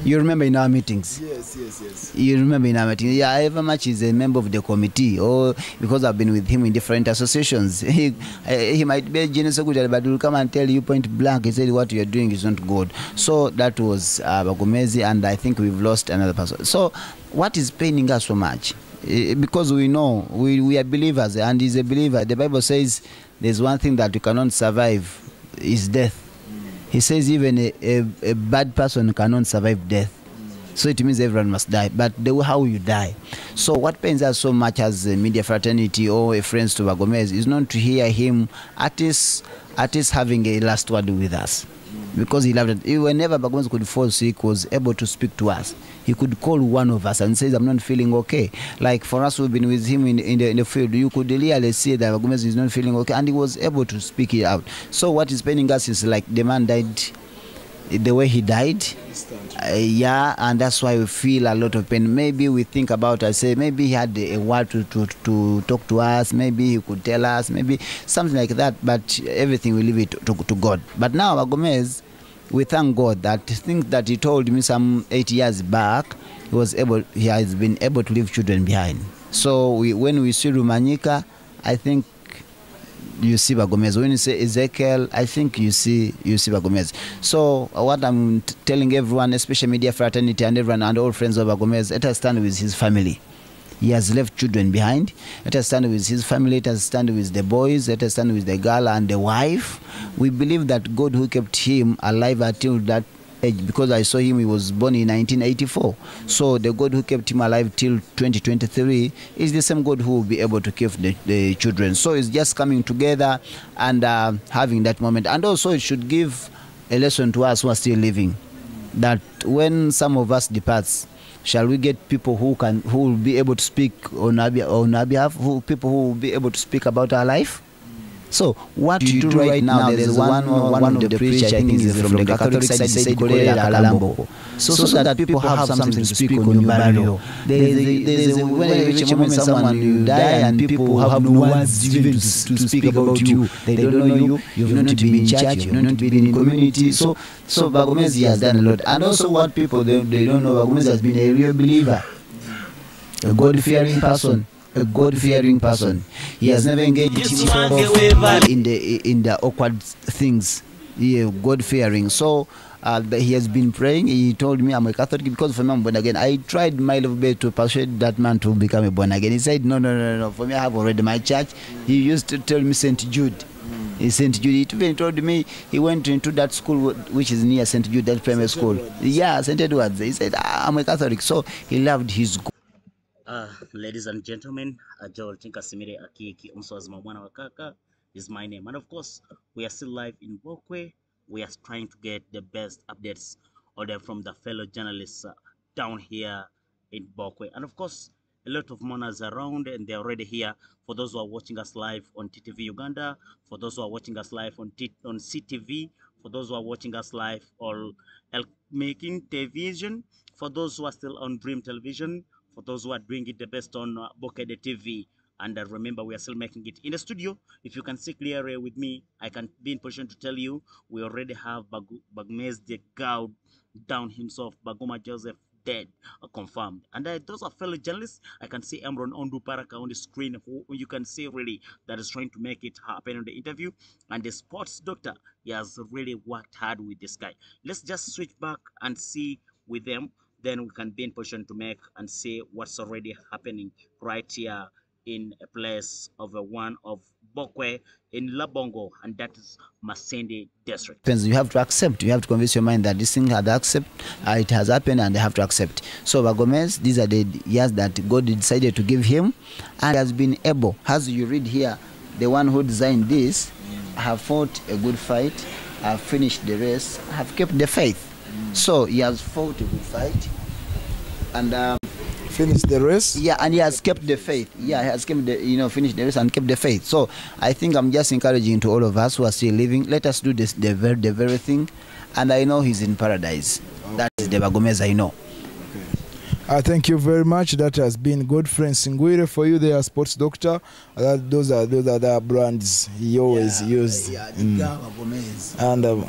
You remember in our meetings? Yes. You remember in our meetings? Yeah, however much is a member of the committee, or because I've been with him in different associations. He might be a genius secretary, but he will come and tell you point blank, he said what you're doing is not good. So that was Bagomez, and I think we've lost another person. So what is paining us so much? Because we know, we are believers, and he's a believer. The Bible says there's one thing that you cannot survive, is death. He says even a bad person cannot survive death. So it means everyone must die, but how you die. So what pains us so much as a media fraternity or a friends to Bagomez is not to hear him at least having a last word with us. Because he loved it. Whenever Bagomez could fall sick, he was able to speak to us. He could call one of us and says, I'm not feeling okay. Like for us who've been with him in the field, you could really see that Bagomez is not feeling okay, and he was able to speak it out. So what is paining us is like the man died the way he died. Yeah, and that's why we feel a lot of pain. Maybe we think about, I say, maybe he had a word to talk to us, maybe he could tell us, maybe something like that, but everything we leave it to God. But now Bagomez, we thank God that things that he told me some 8 years back, he has been able to leave children behind. So when we see Rumanyika, I think you see Bagomez. When you say Ezekiel, I think you see Bagomez. So what I'm telling everyone, especially media fraternity and everyone and all friends of Bagomez, let us stand with his family. He has left children behind. Let us stand with his family. Let us stand with the boys. Let us stand with the girl and the wife. We believe that God who kept him alive until that age, because I saw him, he was born in 1984. So the God who kept him alive till 2023 is the same God who will be able to keep the children. So it's just coming together and having that moment. And also it should give a lesson to us who are still living, that when some of us departs, shall we get people who will be able to speak on our behalf, people who will be able to speak about our life? So what you do right now, there's one of the preachers, I think is from the Catholic side, said Kolera Kalambo. So that people have something to speak on your burial. There's a when you reach a moment someone you die and people have no words even to speak about you. They don't know you, you've not been in church, you've not been in community. So Bagomezi has done a lot. And also what people they don't know, Bagomezi has been a real believer, a God-fearing person. A God-fearing person. He has never engaged in the awkward things. Yeah, God-fearing. So he has been praying. He told me I'm a Catholic because for me I'm born again. I tried my little bit to persuade that man to become a born again. He said no. For me I have already my church. He used to tell me St. Jude. St. Jude. He even told me he went into that school which is near St. Jude, that primary school. Yeah, St. Edward's. He said I'm a Catholic. So he loved his God. Ladies and gentlemen, Joel Tinkasimire Akiki Umswazima Mwana Wakaka is my name. And of course, we are still live in Bokwe. We are trying to get the best updates ordered from the fellow journalists down here in Bokwe. And of course, a lot of mourners around and they're already here. For those who are watching us live on TTV Uganda, for those who are watching us live on CTV, for those who are watching us live on Making Television, for those who are still on Dream Television, for those who are doing it the best on Bokede TV. And remember, we are still making it in the studio. If you can see clearly with me, I can be in position to tell you we already have Bagomezi the God down himself, Baguma Joseph, dead, confirmed. And those are fellow journalists. I can see Emron Ondu Paraka on the screen, who you can see really that is trying to make it happen in the interview. And the sports doctor, he has really worked hard with this guy. Let's just switch back and see with them. Then we can be in position to make and see what's already happening right here in a place of one of Bokwe in Labongo, and that is Masindi district. You have to accept, you have to convince your mind that this thing has it has happened and they have to accept. So Bagomezi, these are the years that God decided to give him, and he has been able, as you read here, the one who designed this, have fought a good fight, have finished the race, have kept the faith. So he has fought a good fight and finished the race. Yeah, and he has kept the faith. Yeah, he has kept the, finished the race and kept the faith. So I think I'm just encouraging to all of us who are still living. Let us do this the very thing, and I know he's in paradise. Okay. That is the Bagomezi I know. Okay. Thank you very much. That has been Godfrey Singwire for you. They are sports doctor. Those are the brands he always used. Yeah, Bagomezi. And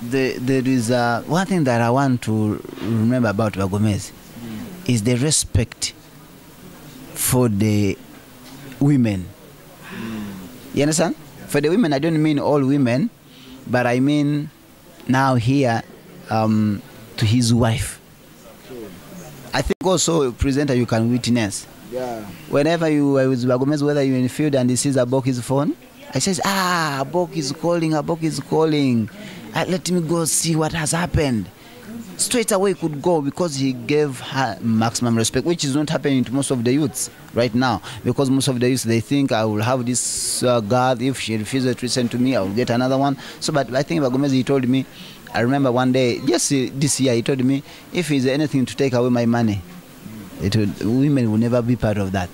there is one thing that I want to remember about Bagomezi is the respect for the women. You understand? For the women, I don't mean all women, but I mean now here to his wife. I think also, presenter, you can witness. Yeah. Whenever you are with Bagomezi, whether you're in the field and he sees Aboki's phone, I says, Abok is calling. Let me go see what has happened. Straight away he could go because he gave her maximum respect, which is not happening to most of the youths right now. Because most of the youths, they think I will have this girl, if she refuses to listen to me, I will get another one. So, but I think Bagomezi, he told me, I remember one day, just this year, he told me, if there's anything to take away my money, women will never be part of that.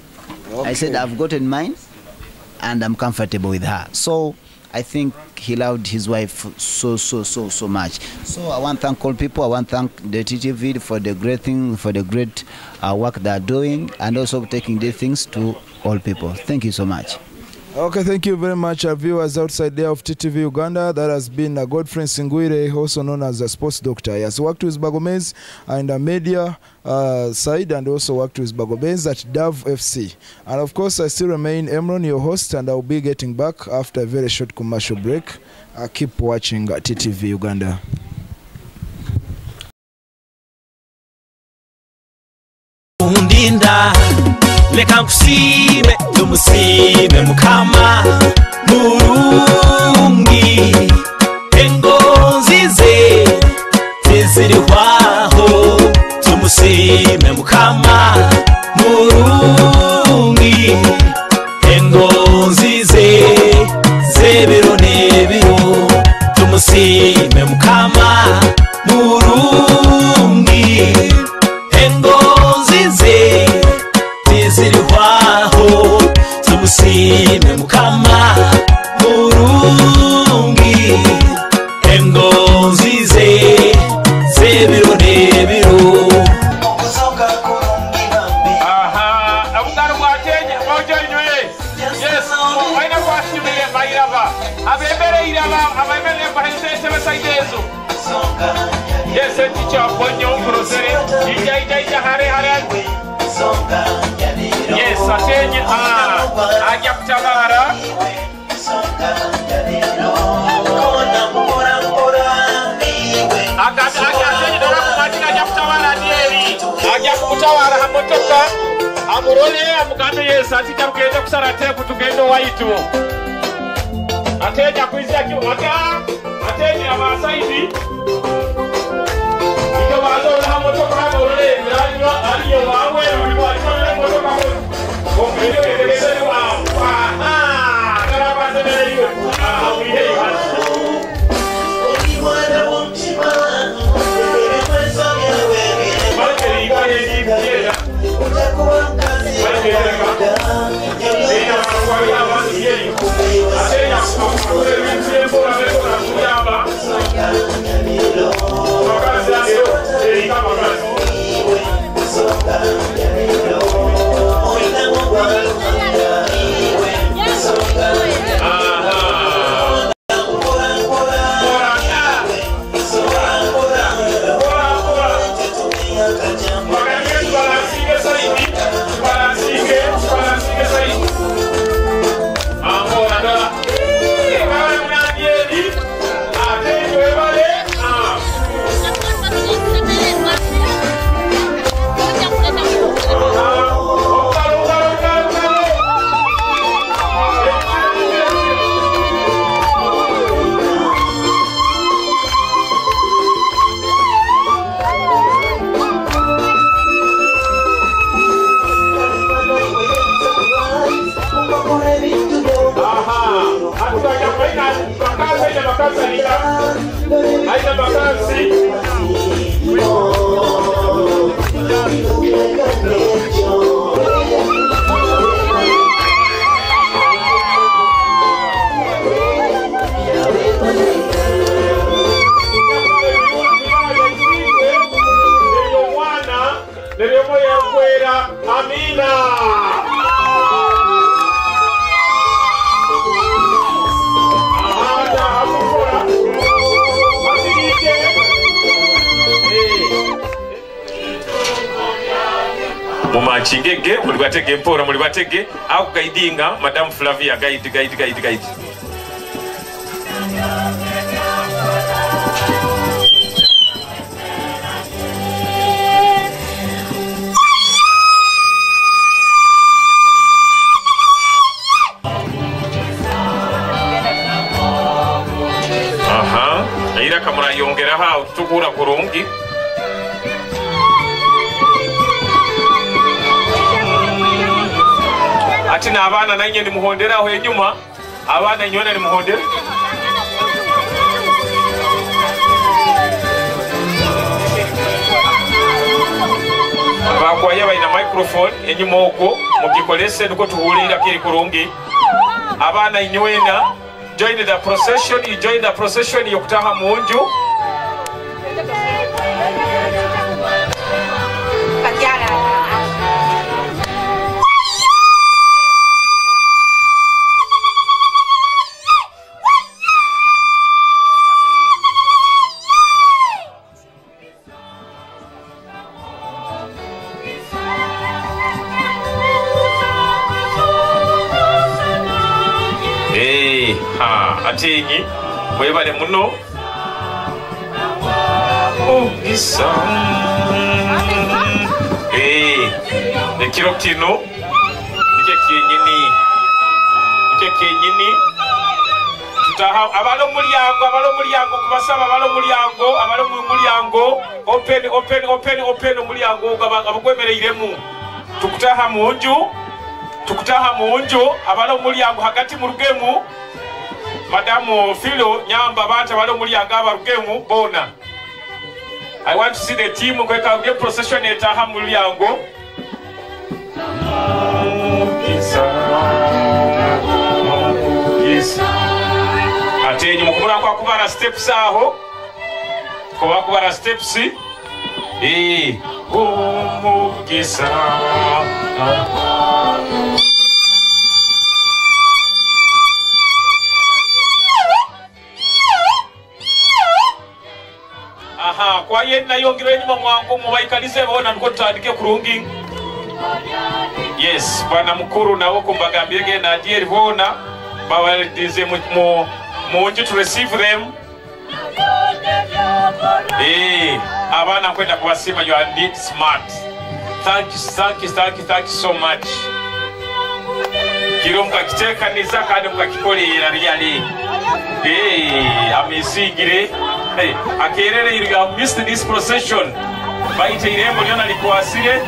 Okay. I said, I've gotten mine, and I'm comfortable with her. So I think he loved his wife so much. So I want to thank all people. I want to thank the TTV for the great thing, for the great work they're doing, and also taking these things to all people. Thank you so much. Okay, thank you very much, viewers outside there of TTV Uganda. That has been Godfrey Singwire, also known as a sports doctor. He has worked with Bagomezi in the media side, and also worked with Bagomezi at Dove FC. And of course, I still remain Emron, your host, and I'll be getting back after a very short commercial break. Keep watching TTV Uganda. Leka nkusime tumusime mukama murungi engonzi ze zizirihwaho tumusime mukama murungi engonzi ze zebiro nebiro tumusime mukama murungi tumusime mukama murungi engonzize zebiro nebiro abugaro bwatenye mojo inyoye yes aina kwashimire bayiraba abembere iraba abembere bahesese basaidezo yes teacher bonyo grosere ija hare yes atenye ajya kutabara atenye dora kumajina ajya kutabara nieri ajya kutabara hamotoka amurole amugano yes atija kugenda kusara tepu tugendo waitu atenye kuizia kiwaka atenye abasaidi iko bazo hamotoka amurole aliyo wawe uliwalifanya motoka Ombele kelele wa karaba zele hiyo ulihe hasa ulimwana mtima mbele mwezo yawe bali ibale yibiyela utakuwa kazi ya kwa ya basi yeye atenya kwa wewe bora bora kuyaba kazi leo kama kazi Chingege mulibatege mpora mulibatege au guidinga Madame Flavia guide aira kamura yongera ha tukura kurungi ati na abana nanye ni muhondera aho enyuma abana nyona ni muhondera abakwaye bayina microphone enyuma oko mugikolese nuko tuhulira kiri kurungi abana inywena join the procession, you join the procession yokutaha munju atenyi mwebale muno isa nekiro kino nike kienyini tutaha abalo mulyango kubasaba abalo mulyango open mulyango abagwemereiremu tukutaha munju abalo mulyango hagati mu rugemu Madamu Philo nyamba bata balo mulyango abarugemu bona. I want to see the team kweka ge procession etaha mulyango. kubara steps aho. Kubara steps. Umugisa. Aha, kwa yenna yongere nyuma mwangu mubaikalize bona nko tutandike kurungi. Yes, bwana mukuru nawo kumbagambye genda agiye bona bawalidize mu to receive them. Abana kwenda kuwasima, you are indeed smart. Thank you so much. Kiro mukakiteekaniza kandi mukakikolera lyali. Amisigire. Akerere, you have missed this procession. Baite irembo lyona likwasire.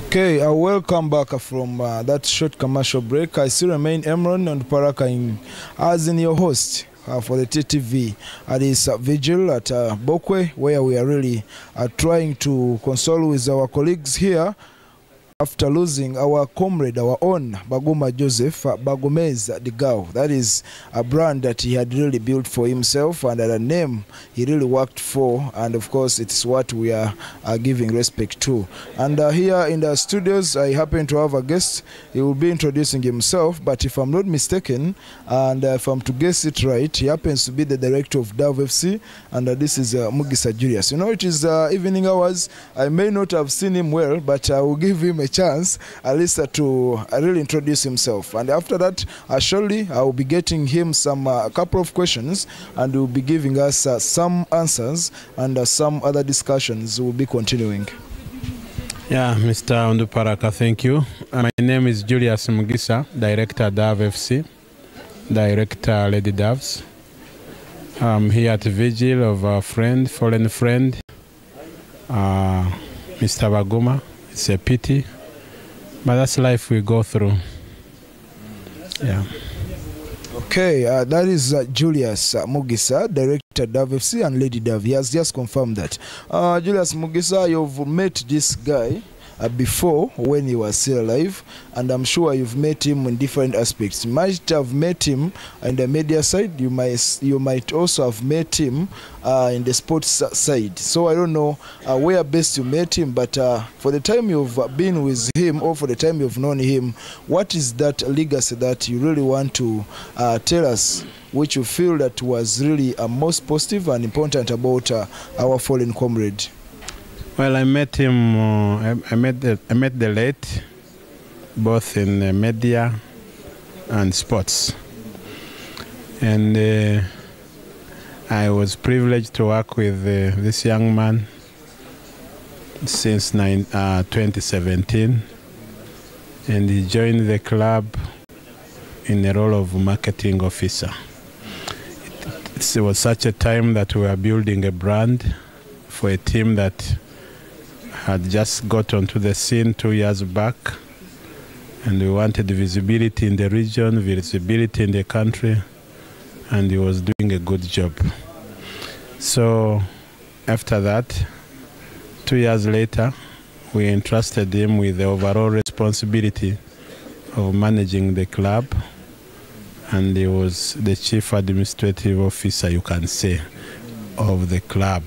Okay, welcome back from that short commercial break. I still remain Emron Onduparaka as in your host for the TTV at this vigil at Bokwe, where we are really trying to console with our colleagues here after losing our comrade, our own Baguma Joseph Bagomez Digao. That is a brand that he had really built for himself and a name he really worked for, and of course it's what we are giving respect to. And here in the studios I happen to have a guest. He will be introducing himself, but if I'm not mistaken and if I'm to guess it right, he happens to be the director of Dove FC, and this is Mugisa Julius. You know, it is evening hours. I may not have seen him well, but I will give him a chance at least to really introduce himself, and after that surely I will be getting him some a couple of questions, and he will be giving us some answers, and some other discussions will be continuing. Yeah, Mr. Onduparaka, thank you. My name is Julius Mugisa, Director Dove FC, Director Lady Doves. I'm here at the vigil of our friend, fallen friend, Mr. Baguma. It's a pity, but that's life we go through. Yeah. Okay, that is Julius Mugisa, Director Dove FC and Lady Dove. He has just confirmed that. Julius Mugisa, you've met this guy before when he was still alive, and I'm sure you've met him in different aspects. You might have met him in the media side, you might also have met him in the sports side. So I don't know where best you met him, but for the time you've been with him, or for the time you've known him, what is that legacy that you really want to tell us, which you feel that was really most positive and important about our fallen comrade? Well, I met him. I met the late, both in media and sports, and I was privileged to work with this young man since 2017, and he joined the club in the role of marketing officer. It was such a time that we were building a brand for a team that had just got onto the scene 2 years back, and we wanted visibility in the region, visibility in the country, and he was doing a good job. So after that, 2 years later, we entrusted him with the overall responsibility of managing the club, and he was the chief administrative officer, you can say, of the club.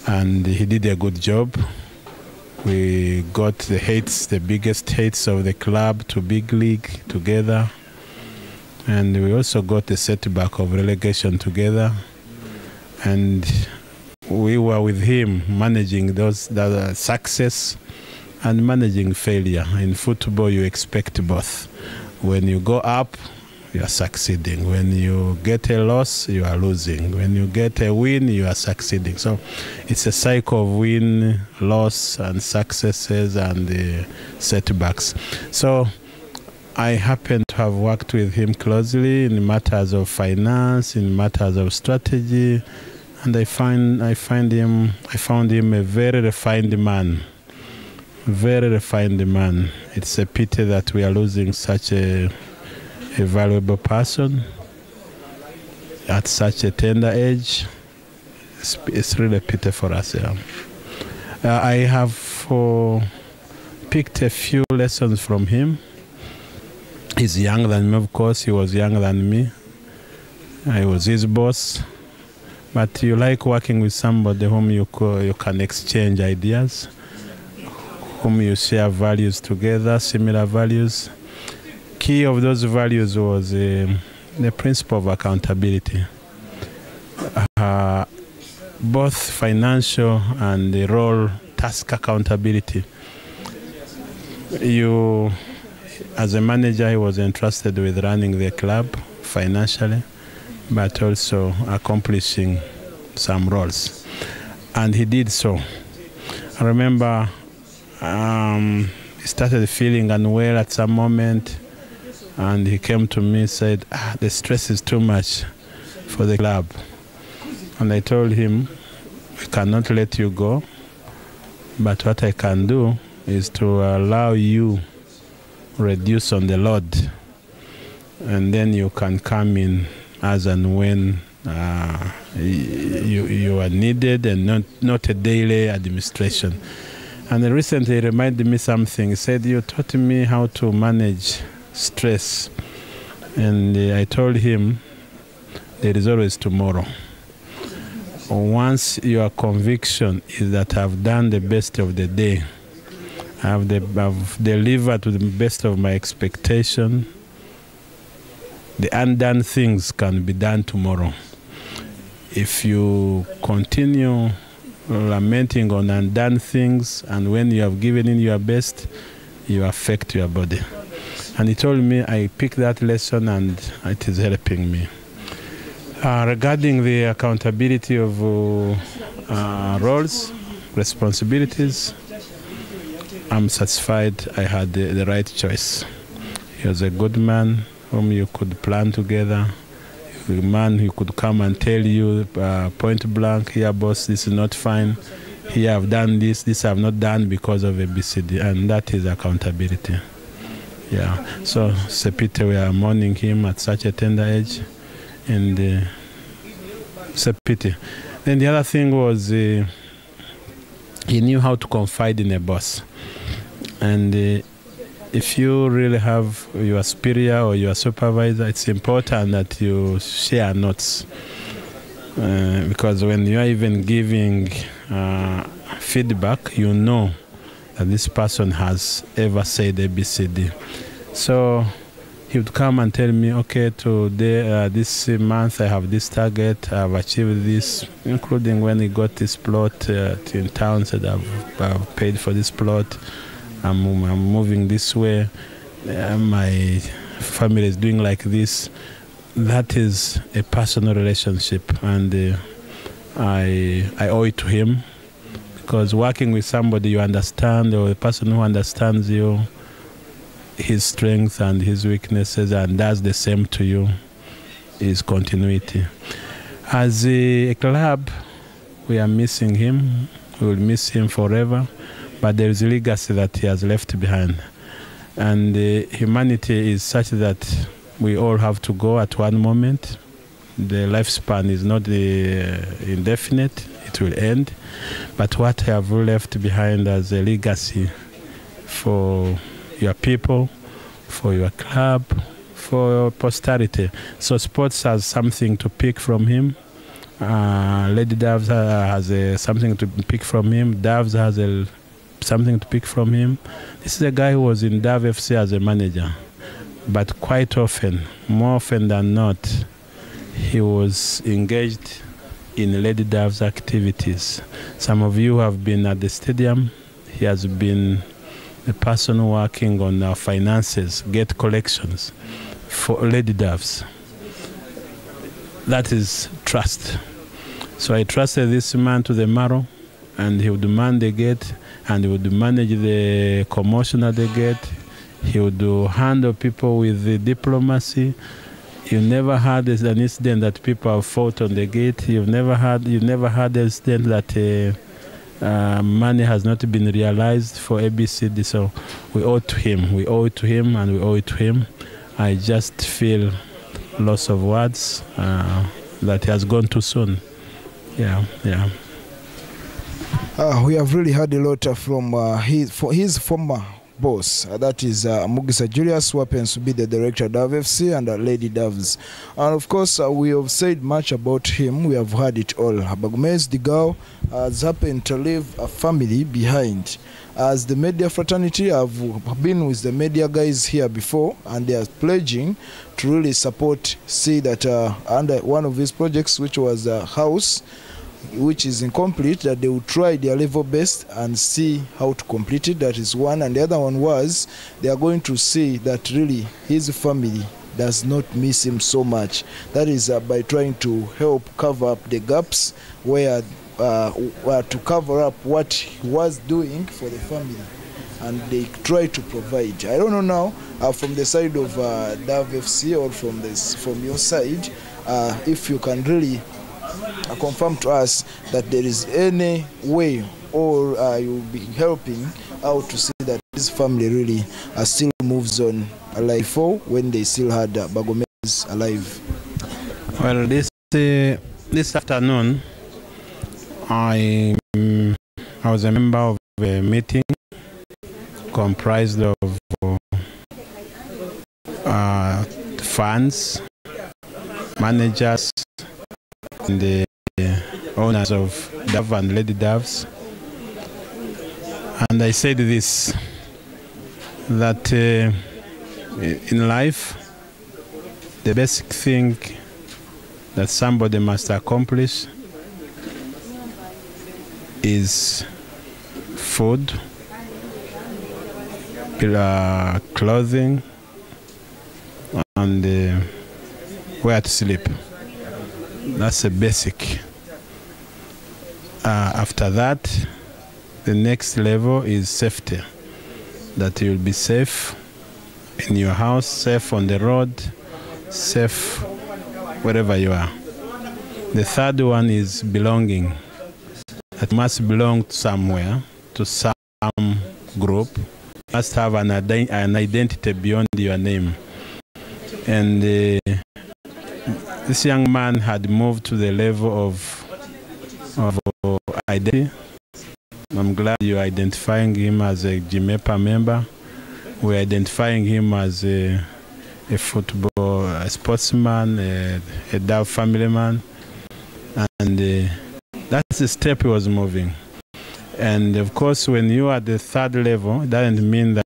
And he did a good job. We got the biggest hates of the club to big league together, and we also got the setback of relegation together, and we were with him managing the success and managing failure. In football you expect both. When you go up, you are succeeding. When you get a loss, you are losing. When you get a win, you are succeeding. So it's a cycle of win, loss, and successes and setbacks. So I happen to have worked with him closely in matters of finance, in matters of strategy, and I found him a very refined man. Very refined man. It's a pity that we are losing such a valuable person at such a tender age. It's really a pity for us. Yeah. I have picked a few lessons from him. He's younger than me, of course. He was younger than me. I was his boss. But you like working with somebody whom you can exchange ideas, whom you share values together, similar values. Key of those values was the principle of accountability. Both financial and the role task accountability. As a manager, he was entrusted with running the club financially, but also accomplishing some roles. And he did so. I remember he started feeling unwell at some moment, and he came to me and said, the stress is too much for the club. And I told him, we cannot let you go, but what I can do is to allow you reduce on the load, and then you can come in as and when you are needed, and not a daily administration. And recently he reminded me something. He said, you taught me how to manage stress. And I told him, there is always tomorrow. Once your conviction is that I've done the best of the day, I've delivered to the best of my expectation, the undone things can be done tomorrow. If you continue lamenting on undone things, and when you have given in your best, you affect your body. And he told me, I picked that lesson and it is helping me. Regarding the accountability of roles, responsibilities, I'm satisfied I had the right choice. He was a good man whom you could plan together, a man who could come and tell you point blank, here boss, this is not fine, here I've done this I have not done because of ABCD, and that is accountability. Yeah, so it's a pity we are mourning him at such a tender age, and it's a pity. Then the other thing was he knew how to confide in a boss. And if you really have your superior or your supervisor, it's important that you share notes. Because when you are even giving feedback, you know that this person has ever said ABCD. So he would come and tell me, okay, today, this month I have this target, I've achieved this, including when he got this plot in town, said I've paid for this plot, I'm moving this way, my family is doing like this. That is a personal relationship, and I owe it to him, because working with somebody you understand, or a person who understands you, his strengths and his weaknesses, and does the same to you, is continuity. As a club, we are missing him. We will miss him forever, but there is a legacy that he has left behind. And humanity is such that we all have to go at one moment. The lifespan is not indefinite, it will end. But what have you left behind as a legacy for your people, for your club, for your posterity? So sports has something to pick from him. Lady Doves has something to pick from him. Doves has something to pick from him. This is a guy who was in Dove FC as a manager, but quite often, more often than not, he was engaged in Lady Dove's activities. Some of you have been at the stadium. He has been the person working on our finances, gate collections. for Lady Doves. That is trust. So I trusted this man to the marrow, and he would man the gate, and he would manage the commotion at the gate. He would handle people with the diplomacy. You never had an incident that people have fought on the gate. You never had an incident that money has not been realized for ABCD. So we owe it to him. We owe it to him, and we owe it to him. I just feel loss of words that he has gone too soon. Yeah. We have really heard a lot from his former boss, that is Mugisa Julius, who happens to be the director of Dove FC and Lady Doves. And of course, we have said much about him. We have heard it all. Bagomez Digao has happened to leave a family behind. As the media fraternity have been with the media guys here before, and they are pledging to really support, see that under one of his projects, which was a house, which is incomplete, that they will try their level best and see how to complete it. That is one. And the other one was they are going to see that really his family does not miss him so much. That is by trying to help cover up the gaps where to cover up what he was doing for the family, and they try to provide. I don't know now from the side of Dove FC or from your side, if you can really confirm to us that there is any way, or you'll be helping out to see that this family really still moves on alive for when they still had Bagomez alive. Well, this afternoon, I was a member of a meeting comprised of fans, managers, and the owners of Dove and Lady Doves. And I said this, that in life, the basic thing that somebody must accomplish is food, clothing, and where to sleep. That's a basic. After that, the next level is safety. That you'll be safe in your house, safe on the road, safe wherever you are. The third one is belonging. That must belong somewhere, to some group. Must have an identity beyond your name. And this young man had moved to the level of identity. I'm glad you're identifying him as a GMEPA member. We're identifying him as a sportsman, a Dove family man. And that's the step he was moving. And of course, when you are at the third level, it doesn't mean that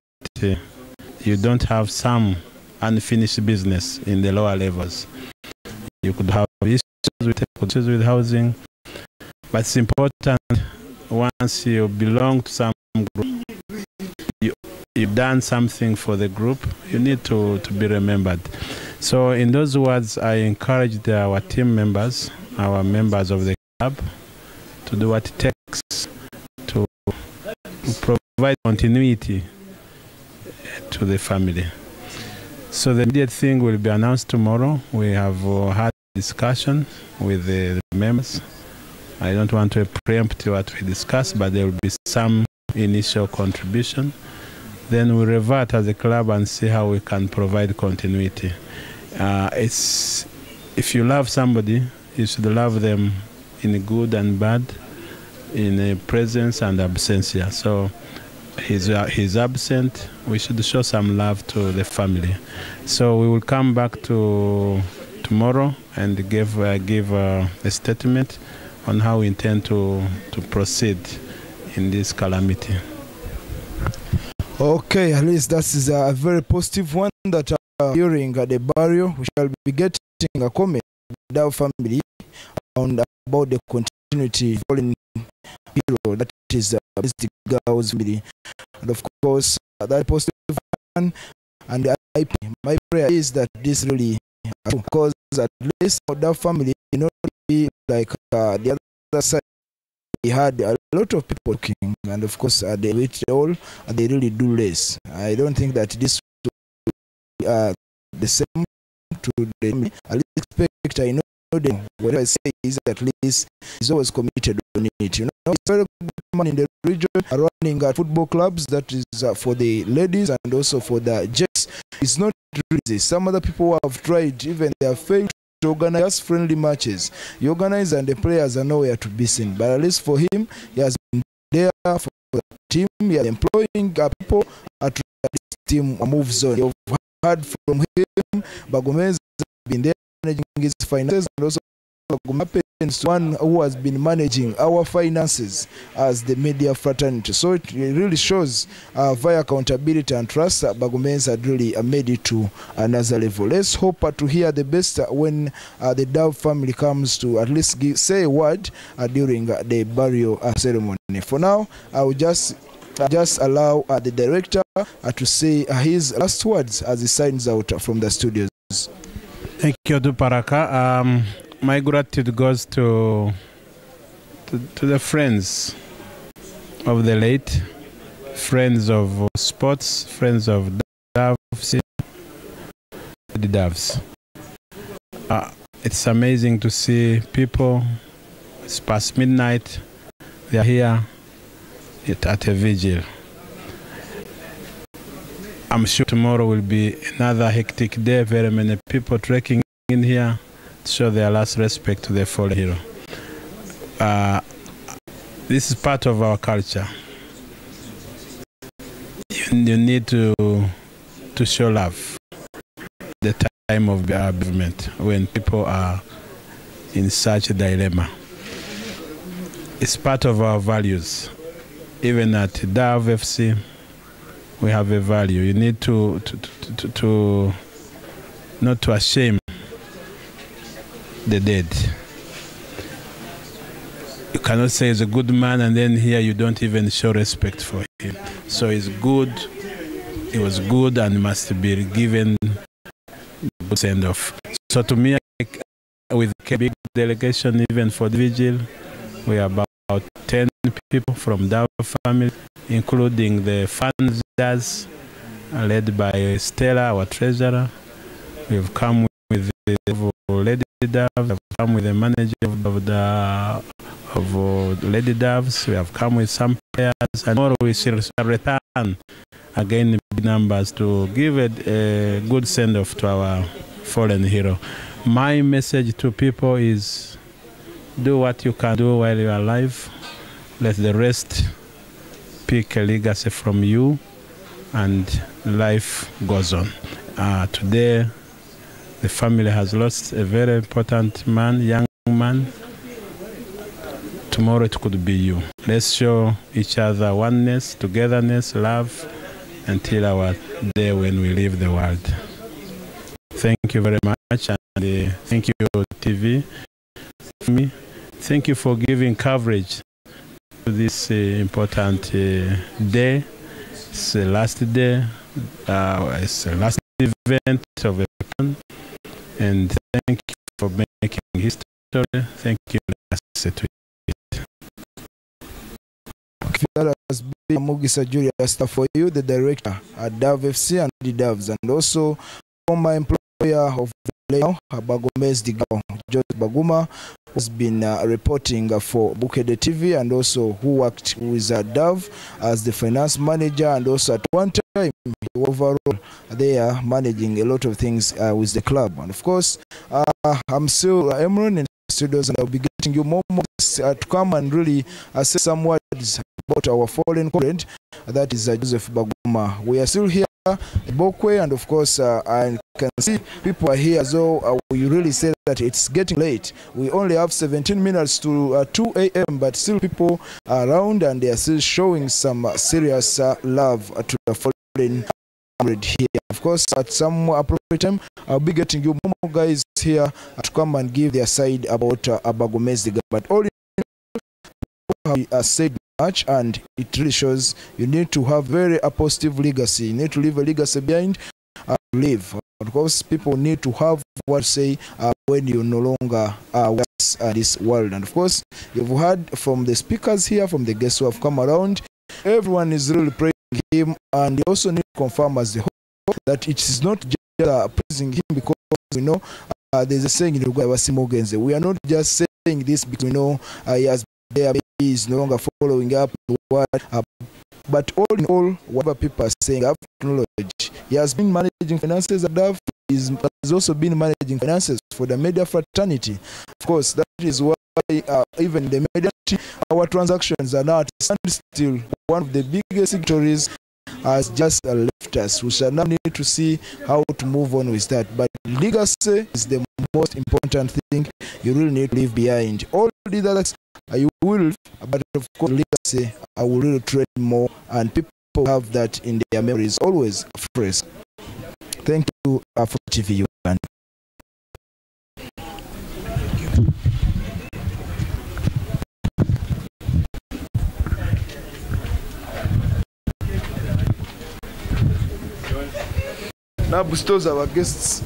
you don't have some unfinished business in the lower levels. You could have issues with housing, but it's important once you belong to some group, you've done something for the group, you need to be remembered. So in those words, I encouraged our team members, our members of the club, to do what it takes to provide continuity to the family. So the immediate thing will be announced tomorrow. We have had a discussion with the members. I don't want to preempt what we discuss, but there will be some initial contribution. Then we revert as a club and see how we can provide continuity. If you love somebody, you should love them in good and bad, in presence and absentia. So he's absent, we should show some love to the family. So we will come back to tomorrow and give a statement on how we intend to proceed in this calamity. Okay, at least that is a very positive one that during the burial we shall be getting a comment from our family on about the continuity fallen hero, that is the girl's family. And of course that positive one, and my prayer is that this really because at least for that family, be like the other side. We had a lot of people working, and of course, they reach all, and they really do less. I don't think that this will the same to the. I expect, I know them. What I say is at least he's always committed on it. He's a very good man in the region, running football clubs. That is for the ladies and also for the gents. It's not easy. Some other people have tried, even they have failed to organize friendly matches. You organize and the players are nowhere to be seen. But at least for him, he has been there for the team. He is employing people at this team moves on. You've heard from him, Bagomez has been there managing his finances, and also one who has been managing our finances as the media fraternity. So it really shows via accountability and trust Bagomez had really made it to another level. Let's hope to hear the best when the Dove family comes to at least say a word during the burial ceremony. For now, I will just allow the director to say his last words as he signs out from the studios. Thank you, Duparaka. My gratitude goes to the friends of the late, friends of sports, friends of Doves, the Doves. It's amazing to see people. It's past midnight. They are here at a vigil. I'm sure tomorrow will be another hectic day. Very many people trekking in here to show their last respect to their fallen hero. This is part of our culture. You need to show love. The time of bereavement, when people are in such a dilemma. It's part of our values. Even at Dove FC, we have a value. You need to not to shame the dead. You cannot say he's a good man and then here you don't even show respect for him. So he's good, he was good and must be given a good send off. So to me, with a big delegation even for the vigil, we are about 10 people from Dove family, including the funders led by Stella, our treasurer. We've come with the Lady Doves, we've come with the manager of Lady Doves, we have come with some players, and tomorrow we shall return again in big numbers to give a good send-off to our fallen hero. My message to people is do what you can do while you are alive. Let the rest pick a legacy from you, and life goes on. Today, the family has lost a very important man, young man. Tomorrow it could be you. Let's show each other oneness, togetherness, love, until our day when we leave the world. Thank you very much, and thank you, TV. Thank you for giving coverage to this important day. It's the last day. It's the last event of a plan. And thank you for making history. Thank you. That has been Mugisa Julius for you, the director at Dove FC and the Doves, and also former employer of now, Bagomez Digao, George Baguma, has been reporting for Bukede TV, and also who worked with Dove as the finance manager, and also at one time overall they are managing a lot of things with the club. And of course, I'm still Emron in studios, and I'll be getting you more to come and really say some words about our fallen friend, that is Joseph Baguma. We are still here at Bokwe, and of course I can see people are here, so we really say that it's getting late. We only have 17 minutes to 2 a.m. but still people are around and they are still showing some serious love to the fallen comrade here. Of course, at some appropriate time, I'll be getting you more guys here to come and give their side about Bagomez. But all in all, said much, and it really shows you need to have a positive legacy. You need to leave a legacy behind. live. Of course, people need to have what to say when you no longer with this world. And of course, you've heard from the speakers here, from the guests who have come around, everyone is really praising him, and they also need to confirm as the whole that it is not just praising him because we know there's a saying in Uganda, we are not just saying this because we know he has there, he is no longer following up the word. But all in all, whatever people are saying, I have knowledge. He has been managing finances at DAF. He has also been managing finances for the media fraternity. Of course, that is why even the media, our transactions are not still. One of the biggest signatories has just left us. We shall now need to see how to move on with that. But legacy is the most important thing you really need to leave behind. All the others you will, but of course, legacy I will really trade more, and people have that in their memories always fresh. Thank you for TV Uganda. Now bestows our guests.